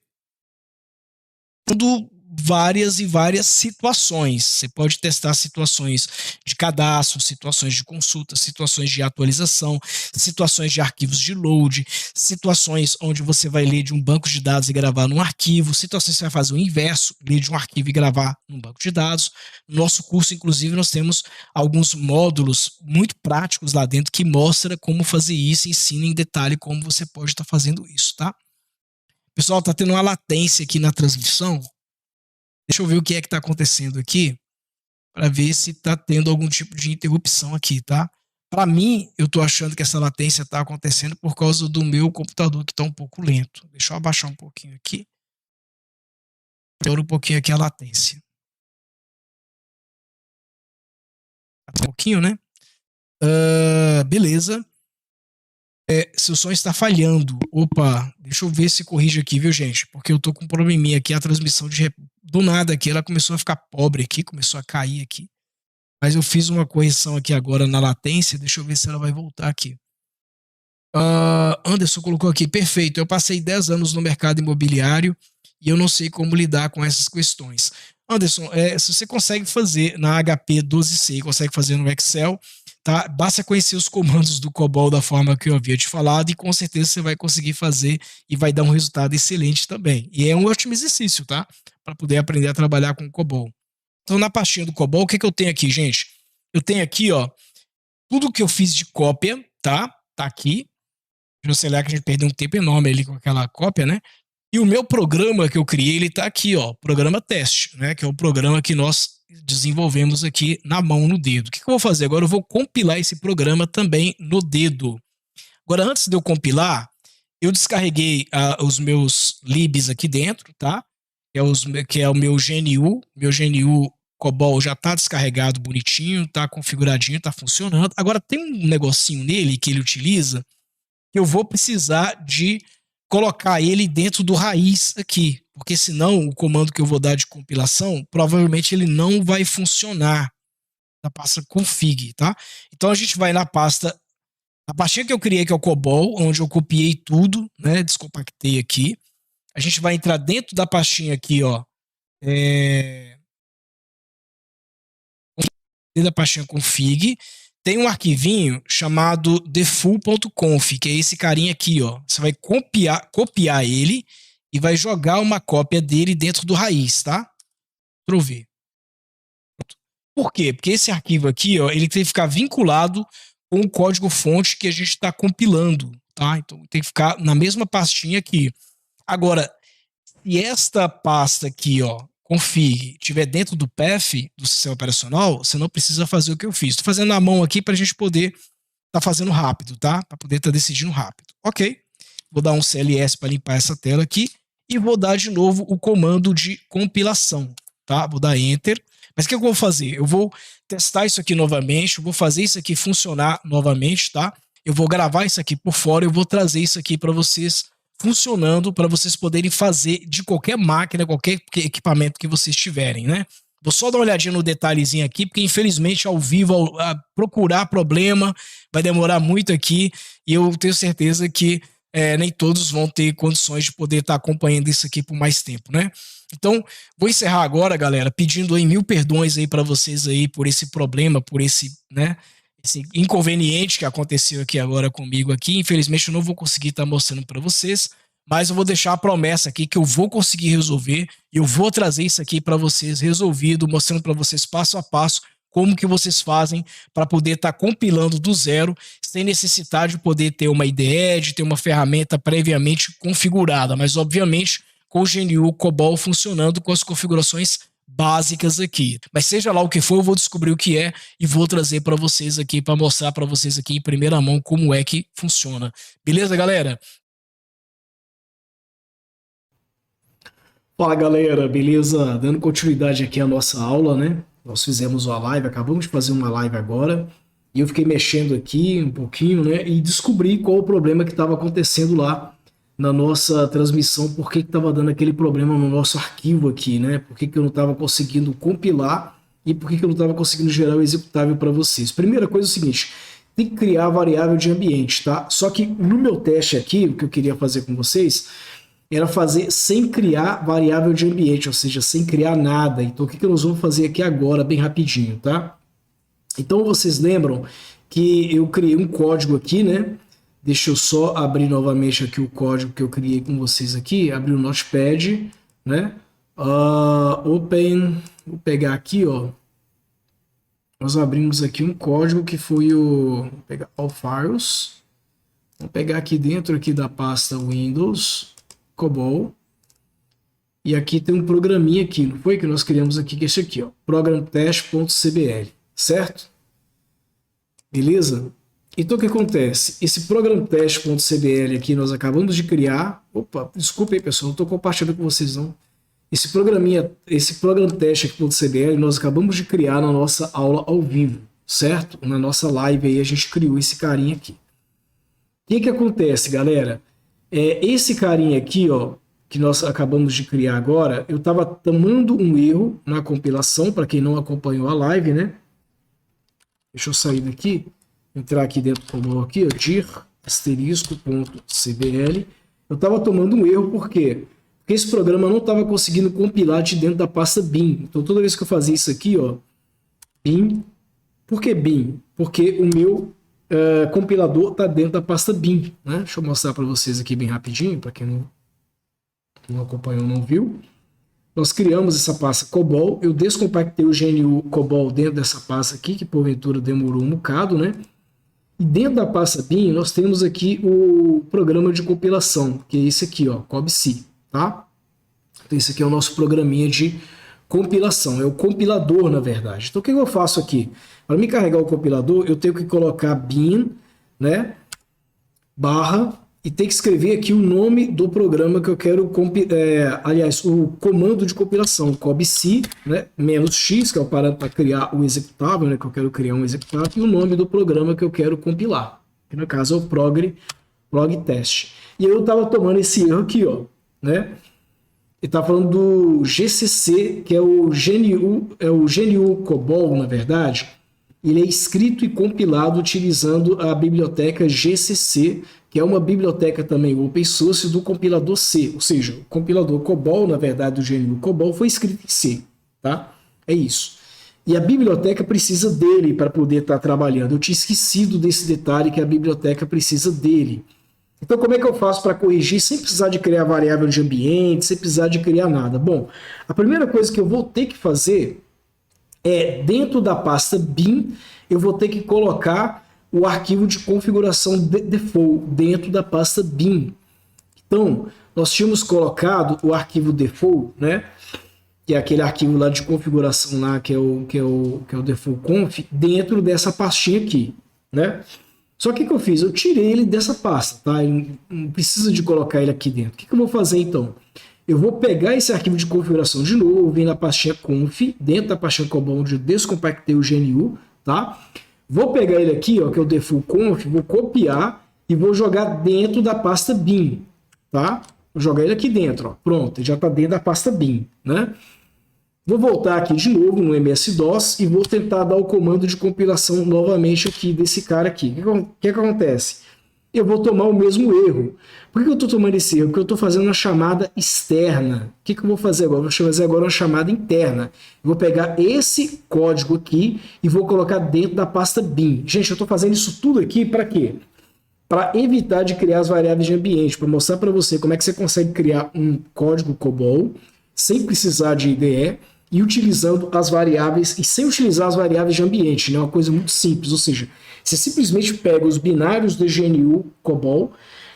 tendo várias e várias situações. Você pode testar situações de cadastro, situações de consulta, situações de atualização, situações de arquivos de load, situações onde você vai ler de um banco de dados e gravar num arquivo, situações que você vai fazer o inverso, ler de um arquivo e gravar num banco de dados. No nosso curso, inclusive, nós temos alguns módulos muito práticos lá dentro que mostra como fazer isso e ensina em detalhe como você pode estar fazendo isso, tá? Pessoal, tá tendo uma latência aqui na transmissão. Deixa eu ver o que é que está acontecendo aqui para ver se está tendo algum tipo de interrupção aqui, tá? Para mim, eu estou achando que essa latência está acontecendo por causa do meu computador que está um pouco lento. Deixa eu abaixar um pouquinho aqui. Melhora um pouquinho aqui a latência. Um pouquinho, né? Beleza. Seu som está falhando. Opa, deixa eu ver se corrige aqui, viu, gente? Porque eu tô com um probleminha aqui, a transmissão do nada aqui, ela começou a ficar pobre aqui, começou a cair aqui. Mas eu fiz uma correção aqui agora na latência, deixa eu ver se ela vai voltar aqui. Anderson colocou aqui, perfeito, eu passei 10 anos no mercado imobiliário e eu não sei como lidar com essas questões. Anderson, se você consegue fazer na HP 12C, consegue fazer no Excel, tá? Basta conhecer os comandos do COBOL da forma que eu havia te falado e com certeza você vai conseguir fazer e vai dar um resultado excelente também. E é um ótimo exercício, tá? Para poder aprender a trabalhar com o COBOL. Então, na pastinha do COBOL, o que eu tenho aqui, gente? Eu tenho aqui, ó, tudo que eu fiz de cópia, tá? Tá aqui. No celular que a gente perdeu um tempo enorme ali com aquela cópia, né? E o meu programa que eu criei, ele tá aqui, ó, programa teste, né? Que é o programa que nós desenvolvemos aqui na mão, no dedo. O que eu vou fazer agora? Eu vou compilar esse programa também no dedo. Agora, antes de eu compilar, eu descarreguei os meus libs aqui dentro, tá? Que é o meu GNU. Meu GNU COBOL já tá descarregado bonitinho, tá configuradinho, tá funcionando. Agora, tem um negocinho nele que ele utiliza que eu vou precisar de colocar ele dentro do raiz aqui, porque senão o comando que eu vou dar de compilação, provavelmente ele não vai funcionar na pasta config, tá? Então a gente vai na pasta, a pastinha que eu criei, que é o COBOL, onde eu copiei tudo, né? Descompactei aqui. A gente vai entrar dentro da pastinha aqui, ó, dentro da pastinha config, tem um arquivinho chamado defull.conf, que é esse carinha aqui, ó. Você vai copiar ele e vai jogar uma cópia dele dentro do raiz, tá? Pra eu ver. Por quê? Porque esse arquivo aqui, ó, ele tem que ficar vinculado com o código-fonte que a gente está compilando, tá? Então tem que ficar na mesma pastinha aqui. Agora, se esta pasta aqui, ó, config estiver dentro do path do sistema operacional, você não precisa fazer o que eu fiz. Estou fazendo na mão aqui para a gente poder estar fazendo rápido, tá? Para poder estar decidindo rápido. Ok. Vou dar um CLS para limpar essa tela aqui e vou dar de novo o comando de compilação, tá? Vou dar Enter. Mas o que eu vou fazer? Eu vou testar isso aqui novamente, eu vou fazer isso aqui funcionar novamente, tá? Eu vou gravar isso aqui por fora, eu vou trazer isso aqui para vocês funcionando, para vocês poderem fazer de qualquer máquina, qualquer equipamento que vocês tiverem, né? Vou só dar uma olhadinha no detalhezinho aqui, porque infelizmente ao vivo, a procurar problema, vai demorar muito aqui, e eu tenho certeza que nem todos vão ter condições de poder estar acompanhando isso aqui por mais tempo, né? Então, vou encerrar agora, galera, pedindo aí 1000 perdões aí para vocês aí por esse problema, por esse, né, esse inconveniente que aconteceu aqui agora comigo aqui. Infelizmente eu não vou conseguir estar mostrando para vocês, mas eu vou deixar a promessa aqui que eu vou conseguir resolver e eu vou trazer isso aqui para vocês resolvido, mostrando para vocês passo a passo como que vocês fazem para poder estar compilando do zero, sem necessidade de poder ter uma IDE, de ter uma ferramenta previamente configurada, mas obviamente com o GNU COBOL funcionando com as configurações básicas aqui. Mas seja lá o que for, eu vou descobrir o que é e vou trazer para vocês aqui, para mostrar para vocês aqui em primeira mão como é que funciona. Beleza, galera? Fala, galera, beleza? Dando continuidade aqui à nossa aula, né? Nós fizemos uma live, acabamos de fazer uma live agora, e eu fiquei mexendo aqui um pouquinho, né? E descobri qual o problema que estava acontecendo lá na nossa transmissão, por que estava dando aquele problema no nosso arquivo aqui, né? Por que eu não estava conseguindo compilar e por que eu não estava conseguindo gerar o executável para vocês. Primeira coisa é o seguinte, tem que criar a variável de ambiente, tá? Só que no meu teste aqui, o que eu queria fazer com vocês era fazer sem criar variável de ambiente, ou seja, sem criar nada. Então o que nós vamos fazer aqui agora, bem rapidinho, tá? Então vocês lembram que eu criei um código aqui, né? Deixa eu só abrir novamente aqui o código que eu criei com vocês aqui, abrir o Notepad, né? Open, vou pegar aqui, ó. Nós abrimos aqui um código que foi vou pegar All Files. Vou pegar aqui dentro aqui da pasta Windows, COBOL. E aqui tem um programinha aqui, não foi que nós criamos aqui, que é esse aqui, ó, programtest.cbl, certo? Beleza? Então o que acontece? Esse programtest.cbl aqui nós acabamos de criar. Opa, desculpa aí, pessoal, não estou compartilhando com vocês não. Esse programinha, esse programtest.cbl nós acabamos de criar na nossa aula ao vivo, certo? Na nossa live aí a gente criou esse carinha aqui. O que acontece, galera? Esse carinha aqui, ó, que nós acabamos de criar agora, eu estava tomando um erro na compilação, para quem não acompanhou a live, né? Deixa eu sair daqui. Entrar aqui dentro do COBOL aqui, ó, dir asterisco.cbl. Eu estava tomando um erro, por quê? Porque esse programa não estava conseguindo compilar de dentro da pasta bin. Então toda vez que eu fazia isso aqui, ó, bin. Por que bin? Porque o meu compilador está dentro da pasta bin, né? Deixa eu mostrar para vocês aqui bem rapidinho, para quem não acompanhou, não viu. Nós criamos essa pasta COBOL, eu descompactei o GNU COBOL dentro dessa pasta aqui, que porventura demorou um bocado, né? E dentro da pasta bin, nós temos aqui o programa de compilação, que é esse aqui, ó, COBC, tá? Então esse aqui é o nosso programinha de compilação, é o compilador, na verdade. Então o que eu faço aqui? Para me carregar o compilador, eu tenho que colocar bin, né, barra, e tem que escrever aqui o nome do programa que eu quero, aliás, o comando de compilação, COBC, né, -x, que é o parâmetro para criar o executável, né, que eu quero criar um executável, e o nome do programa que eu quero compilar, que no caso é o prog-test. E eu estava tomando esse erro aqui, ó, né, ele está falando do GCC, que é o GNU COBOL, na verdade. Ele é escrito e compilado utilizando a biblioteca GCC, que é uma biblioteca também open source do compilador C. Ou seja, o compilador COBOL, na verdade, do GNU COBOL, foi escrito em C. Tá? É isso. E a biblioteca precisa dele para poder estar trabalhando. Eu tinha esquecido desse detalhe que a biblioteca precisa dele. Então, como é que eu faço para corrigir sem precisar de criar variável de ambiente, sem precisar de criar nada? Bom, a primeira coisa que eu vou ter que fazer é, dentro da pasta bin, eu vou ter que colocar o arquivo de configuração default dentro da pasta bin. Então, nós tínhamos colocado o arquivo default, né? que é aquele arquivo lá de configuração lá, que é o default conf, dentro dessa pastinha aqui, né? Só que o que eu fiz? Eu tirei ele dessa pasta, tá? Eu não precisa de colocar ele aqui dentro. O que eu vou fazer então? Eu vou pegar esse arquivo de configuração de novo, vir na pastinha conf, dentro da pastinha COBOL, onde eu descompactei o GNU, tá? Vou pegar ele aqui, ó, que é o default conf, vou copiar e vou jogar dentro da pasta bin, tá? Vou jogar ele aqui dentro, ó. Pronto, ele já está dentro da pasta bin, né? Vou voltar aqui de novo no MS-DOS e vou tentar dar o comando de compilação novamente aqui desse cara aqui. O que acontece? Eu vou tomar o mesmo erro. Por que eu estou tomando esse erro? Porque eu estou fazendo uma chamada externa. O que eu vou fazer agora? Vou fazer agora uma chamada interna. Eu vou pegar esse código aqui e vou colocar dentro da pasta bin. Gente, eu estou fazendo isso tudo aqui para quê? Para evitar de criar as variáveis de ambiente, para mostrar para você como é que você consegue criar um código COBOL sem precisar de IDE e utilizando as variáveis, e sem utilizar as variáveis de ambiente, né? Uma coisa muito simples, ou seja, você simplesmente pega os binários do GNU COBOL,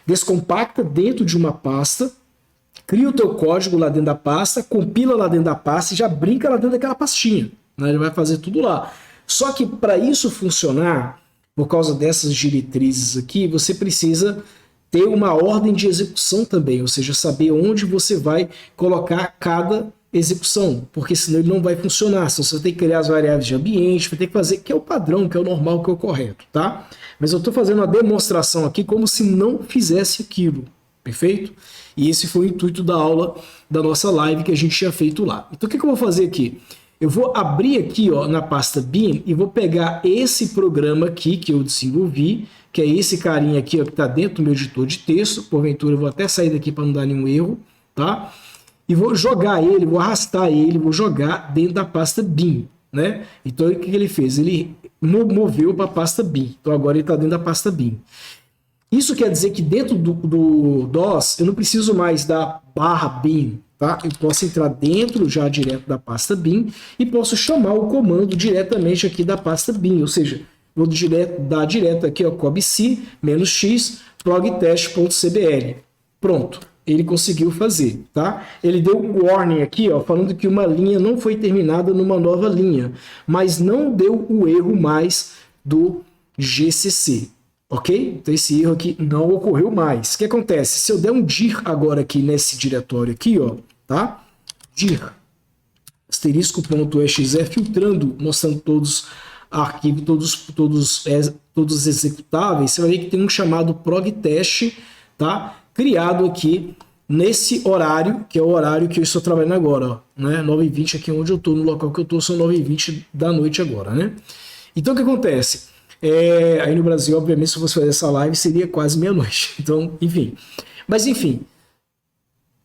descompacta dentro de uma pasta, cria o teu código lá dentro da pasta, compila lá dentro da pasta e já brinca lá dentro daquela pastinha, né? Ele vai fazer tudo lá. Só que para isso funcionar, por causa dessas diretrizes aqui, você precisa ter uma ordem de execução também, ou seja, saber onde você vai colocar cada execução, porque senão ele não vai funcionar. Então você vai ter que criar as variáveis de ambiente, vai ter que fazer, que é o padrão, que é o normal, que é o correto, tá? Mas eu estou fazendo uma demonstração aqui como se não fizesse aquilo, perfeito? E esse foi o intuito da aula, da nossa live que a gente tinha feito lá. Então o que eu vou fazer aqui? Eu vou abrir aqui, ó, na pasta bin e vou pegar esse programa aqui que eu desenvolvi, que é esse carinha aqui, ó, que está dentro do meu editor de texto. Porventura eu vou até sair daqui para não dar nenhum erro, tá? E vou jogar ele, vou arrastar ele, vou jogar dentro da pasta bin, né? Então o que ele fez? Ele moveu para a pasta bin. Então agora ele está dentro da pasta bin. Isso quer dizer que dentro do DOS eu não preciso mais da barra bin, tá? Eu posso entrar dentro já direto da pasta bin e posso chamar o comando diretamente aqui da pasta bin, ou seja, vou dar direto aqui, ó, cobc -x progtest.cbl. Pronto, ele conseguiu fazer, tá? Ele deu um warning aqui, ó, falando que uma linha não foi terminada numa nova linha, mas não deu o erro mais do GCC. Ok? Então esse erro aqui não ocorreu mais. O que acontece? Se eu der um dir agora aqui nesse diretório aqui, ó, tá? Dir asterisco.exe filtrando, mostrando todos arquivos, todos executáveis, você vai ver que tem um chamado progtest, tá? Criado aqui nesse horário, que é o horário que eu estou trabalhando agora, ó, né? 9h20 aqui onde eu estou, no local que eu estou, são 9h20 da noite agora, né? Então o que acontece? Aí no Brasil, obviamente, se eu fosse fazer essa live, seria quase meia-noite. Então, enfim. Mas, enfim.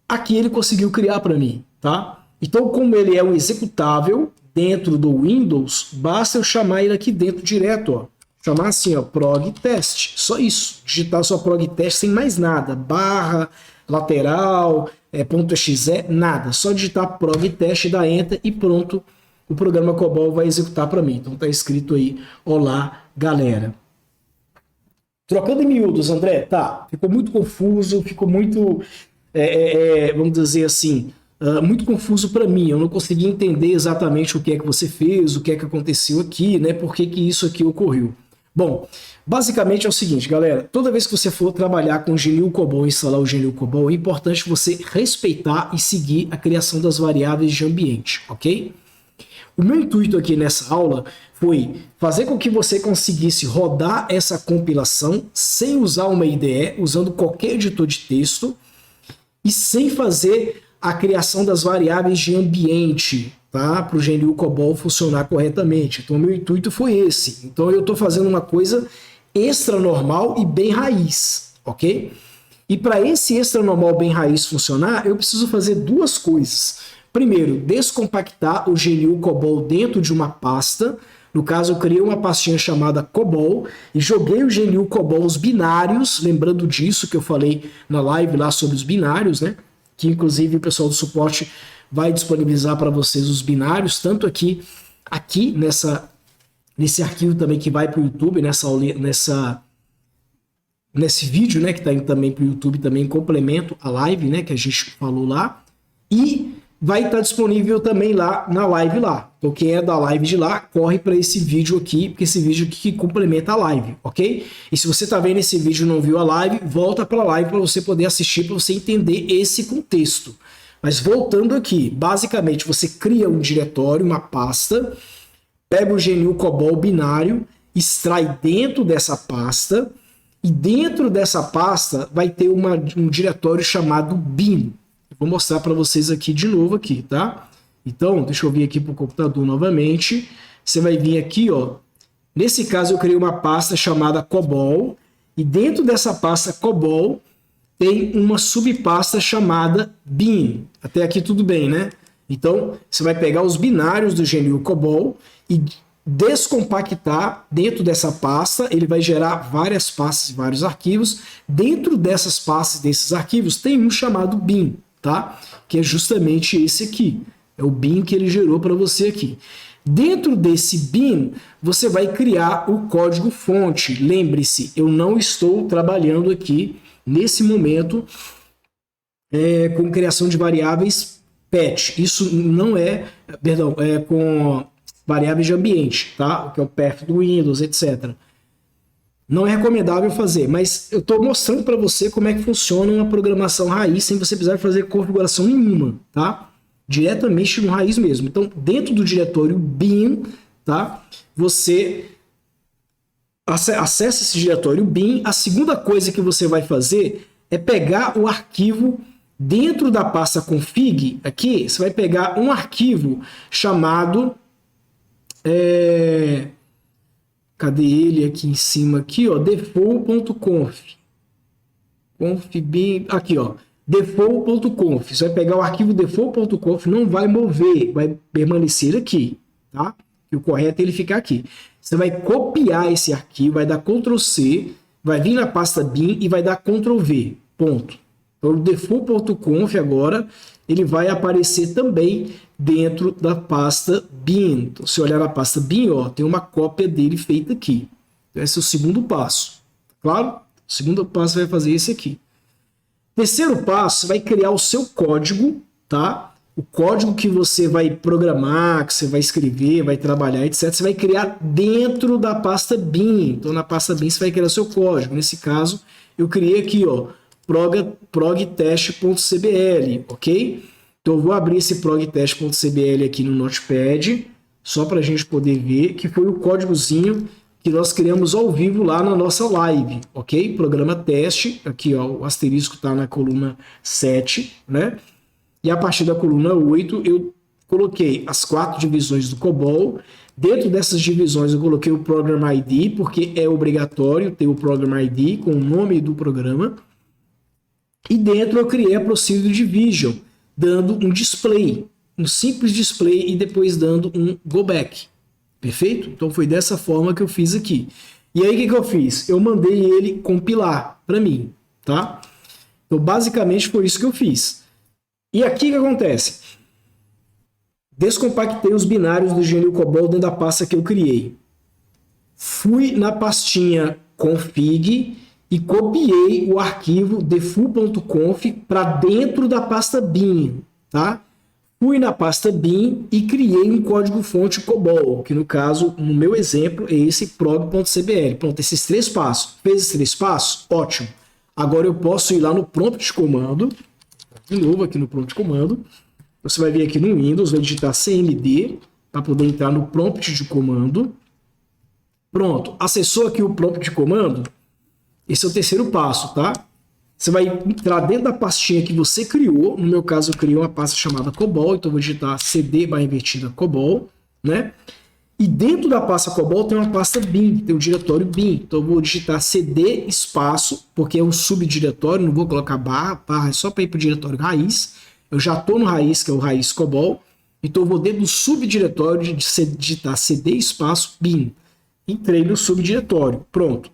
Aqui ele conseguiu criar para mim, tá? Então, como ele é um executável dentro do Windows, basta eu chamar ele aqui dentro direto, ó. Chamar assim, ó, progtest. Só isso. Digitar só progtest sem mais nada. Barra, lateral, .exe, nada. Só digitar progtest, dar enter e pronto. O programa COBOL vai executar para mim. Então está escrito aí, olá, galera. Trocando em miúdos, André, tá, ficou muito confuso, ficou muito, vamos dizer assim, muito confuso para mim. Eu não consegui entender exatamente o que é que você fez, o que é que aconteceu aqui, né, por que isso aqui ocorreu. Bom, basicamente é o seguinte, galera, toda vez que você for trabalhar com o GNU COBOL, instalar o GNU COBOL, é importante você respeitar e seguir a criação das variáveis de ambiente, ok? O meu intuito aqui nessa aula foi fazer com que você conseguisse rodar essa compilação sem usar uma IDE, usando qualquer editor de texto e sem fazer a criação das variáveis de ambiente, tá? Para o GNU COBOL funcionar corretamente. Então, o meu intuito foi esse. Então, eu estou fazendo uma coisa extra normal e bem raiz, ok? E para esse extra normal bem raiz funcionar, eu preciso fazer duas coisas. Primeiro, descompactar o GNU COBOL dentro de uma pasta. No caso, eu criei uma pastinha chamada COBOL e joguei o GNU COBOL, os binários, lembrando disso que eu falei na live lá sobre os binários, né? Que inclusive o pessoal do suporte vai disponibilizar para vocês os binários, tanto aqui nesse arquivo também que vai para o YouTube, nesse vídeo, né? Que está indo também para o YouTube, também complemento a live, né? Que a gente falou lá. E vai estar disponível também lá na live lá. Então quem é da live de lá, corre para esse vídeo aqui, porque esse vídeo aqui que complementa a live, ok? E se você está vendo esse vídeo e não viu a live, volta para a live para você poder assistir, para você entender esse contexto. Mas voltando aqui, basicamente você cria um diretório, uma pasta, pega o GNU COBOL binário, extrai dentro dessa pasta, e dentro dessa pasta vai ter um diretório chamado bin. Vou mostrar para vocês aqui de novo aqui, tá? Então, deixa eu vir aqui para o computador novamente. Você vai vir aqui, ó. Nesse caso, eu criei uma pasta chamada COBOL. E dentro dessa pasta COBOL, tem uma subpasta chamada bin. Até aqui tudo bem, né? Então, você vai pegar os binários do GNU COBOL e descompactar dentro dessa pasta. Ele vai gerar várias pastas e vários arquivos. Dentro dessas pastas, desses arquivos, tem um chamado bin. Tá? Que é justamente esse aqui. É o bin que ele gerou para você aqui. Dentro desse bin, você vai criar o código fonte. Lembre-se, eu não estou trabalhando aqui, nesse momento, com criação de variáveis PET. Isso não é, perdão, é com variáveis de ambiente, tá? Que é o path do Windows, etc. Não é recomendável fazer, mas eu estou mostrando para você como é que funciona uma programação raiz sem você precisar fazer configuração nenhuma, tá? Diretamente no raiz mesmo. Então, dentro do diretório bin, tá? Você acessa esse diretório bin. A segunda coisa que você vai fazer é pegar o arquivo dentro da pasta config. Aqui, você vai pegar um arquivo chamado... Cadê ele aqui em cima? Aqui, ó, default.conf. Confbin, aqui, ó, default.conf. Você vai pegar o arquivo default.conf, não vai mover, vai permanecer aqui, tá? E o correto é ele ficar aqui. Você vai copiar esse arquivo, vai dar Ctrl+C, vai vir na pasta bin e vai dar Ctrl+V, ponto. Então, o default.conf agora, ele vai aparecer também dentro da pasta bin. Então, se olhar na pasta bin, ó, tem uma cópia dele feita aqui. Então, esse é o segundo passo. Claro? O segundo passo vai fazer esse aqui. Terceiro passo, você vai criar o seu código, tá? O código que você vai programar, que você vai escrever, vai trabalhar, etc. Você vai criar dentro da pasta bin. Então, na pasta bin, você vai criar o seu código. Nesse caso, eu criei aqui, ó, progtest.cbl, ok? Então eu vou abrir esse progtest.cbl aqui no Notepad, só para a gente poder ver, que foi o códigozinho que nós criamos ao vivo lá na nossa live, ok? Programa teste, aqui ó, o asterisco está na coluna 7, né? E a partir da coluna 8 eu coloquei as 4 divisões do COBOL. Dentro dessas divisões eu coloquei o Program ID, porque é obrigatório ter o Program ID com o nome do programa. E dentro eu criei a Procedure Division, dando um display, um simples display e depois dando um go back. Perfeito? Então foi dessa forma que eu fiz aqui. E aí o que eu fiz? Eu mandei ele compilar para mim, tá? Então basicamente foi isso que eu fiz. E aqui o que acontece? Descompactei os binários do GNU COBOL dentro da pasta que eu criei. Fui na pastinha config e copiei o arquivo default.conf para dentro da pasta bin, tá? Fui na pasta bin e criei um código-fonte COBOL, que no caso, no meu exemplo, é esse prog.cbl. Pronto, esses 3 passos. Fez esses 3 passos? Ótimo. Agora eu posso ir lá no prompt de comando, de novo aqui no prompt de comando. Você vai vir aqui no Windows, vai digitar cmd para poder entrar no prompt de comando. Pronto, acessou aqui o prompt de comando. Esse é o terceiro passo, tá? Você vai entrar dentro da pastinha que você criou. No meu caso, eu criei uma pasta chamada COBOL, então eu vou digitar cd/invertida COBOL, né? E dentro da pasta COBOL tem uma pasta bin, tem o diretório bin. Então eu vou digitar cd espaço, porque é um subdiretório, não vou colocar barra é só para ir para o diretório raiz. Eu já estou no raiz, que é o raiz COBOL. Então eu vou dentro do subdiretório digitar cd espaço bin. Entrei no subdiretório, pronto.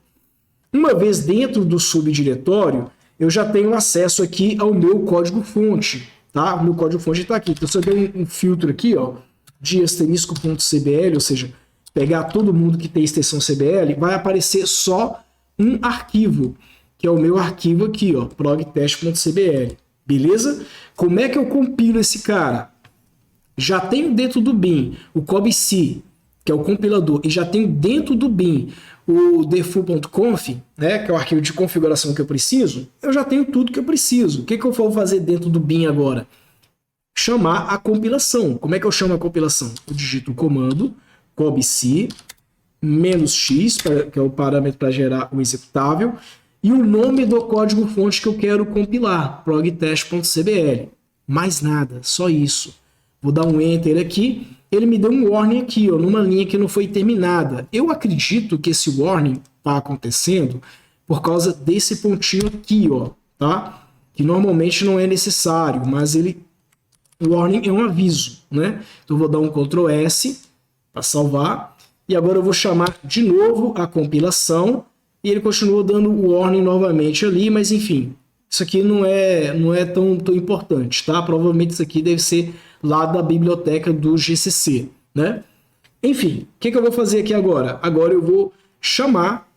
Uma vez dentro do subdiretório, eu já tenho acesso aqui ao meu código-fonte, tá? O meu código-fonte está aqui. Então, se eu der um filtro aqui, ó, de asterisco.cbl, ou seja, pegar todo mundo que tem extensão CBL, vai aparecer só um arquivo, que é o meu arquivo aqui, ó, progtest.cbl. Beleza? Como é que eu compilo esse cara? já tenho dentro do bin o COBC, que é o compilador, e já tenho dentro do bin o default.conf, né, que é o arquivo de configuração que eu preciso, eu já tenho tudo que eu preciso. O que eu vou fazer dentro do bin agora? Chamar a compilação. Como é que eu chamo a compilação? Eu digito o comando COBC -x, que é o parâmetro para gerar o executável, e o nome do código-fonte que eu quero compilar, progtest.cbl. Mais nada, só isso. Vou dar um Enter aqui, ele me deu um warning aqui, ó, numa linha que não foi terminada. Eu acredito que esse warning está acontecendo por causa desse pontinho aqui, ó, tá? Que normalmente não é necessário, mas o warning é um aviso, né? Então eu vou dar um Ctrl S para salvar, e agora eu vou chamar de novo a compilação, e ele continua dando o warning novamente ali, mas enfim, isso aqui não é tão importante, tá? Provavelmente isso aqui deve ser lá da biblioteca do GCC, né? Enfim, o que eu vou fazer aqui agora? Agora eu vou chamar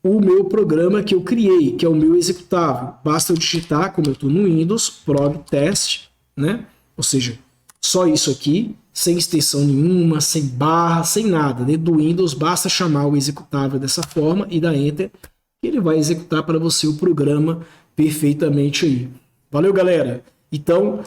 o meu programa que eu criei, que é o meu executável. Basta eu digitar, como eu estou no Windows, progtest, né? Ou seja, só isso aqui, sem extensão nenhuma, sem barra, sem nada. Dentro do Windows, basta chamar o executável dessa forma e dar Enter, e ele vai executar para você o programa perfeitamente aí. Valeu, galera! Então,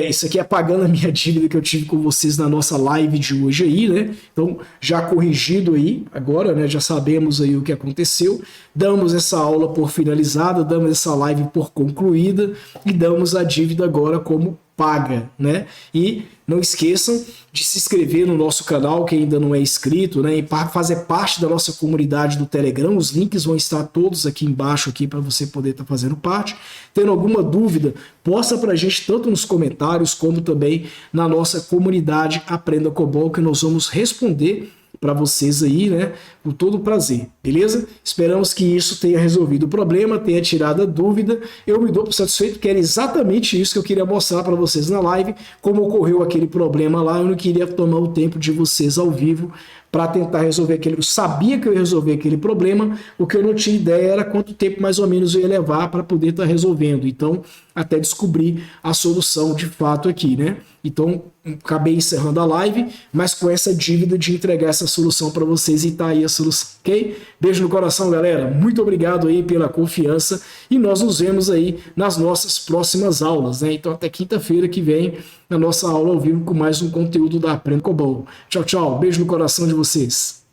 isso aqui é pagando a minha dívida que eu tive com vocês na nossa live de hoje aí, né? Então, já corrigido aí, agora, né? Já sabemos aí o que aconteceu. Damos essa aula por finalizada, damos essa live por concluída e damos a dívida agora como paga, né? E não esqueçam de se inscrever no nosso canal, quem ainda não é inscrito, né? E fazer parte da nossa comunidade do Telegram. Os links vão estar todos aqui embaixo aqui para você poder estar fazendo parte. Tendo alguma dúvida, posta para a gente tanto nos comentários como também na nossa comunidade Aprenda COBOL, que nós vamos responder para vocês aí, né, com todo prazer, beleza? Esperamos que isso tenha resolvido o problema, tenha tirado a dúvida. Eu me dou por satisfeito, que era exatamente isso que eu queria mostrar para vocês na live, como ocorreu aquele problema lá. Eu não queria tomar o tempo de vocês ao vivo para tentar resolver aquele. Eu sabia que eu ia resolver aquele problema, o que eu não tinha ideia era quanto tempo mais ou menos eu ia levar para poder estar resolvendo. Então, até descobrir a solução de fato aqui, né? Então, acabei encerrando a live, mas com essa dívida de entregar essa solução para vocês, e tá aí a solução, ok? Beijo no coração, galera. Muito obrigado aí pela confiança e nós nos vemos aí nas nossas próximas aulas, né? Então, até quinta-feira que vem, na nossa aula ao vivo com mais um conteúdo da Aprenda COBOL. Tchau, tchau. Beijo no coração de vocês.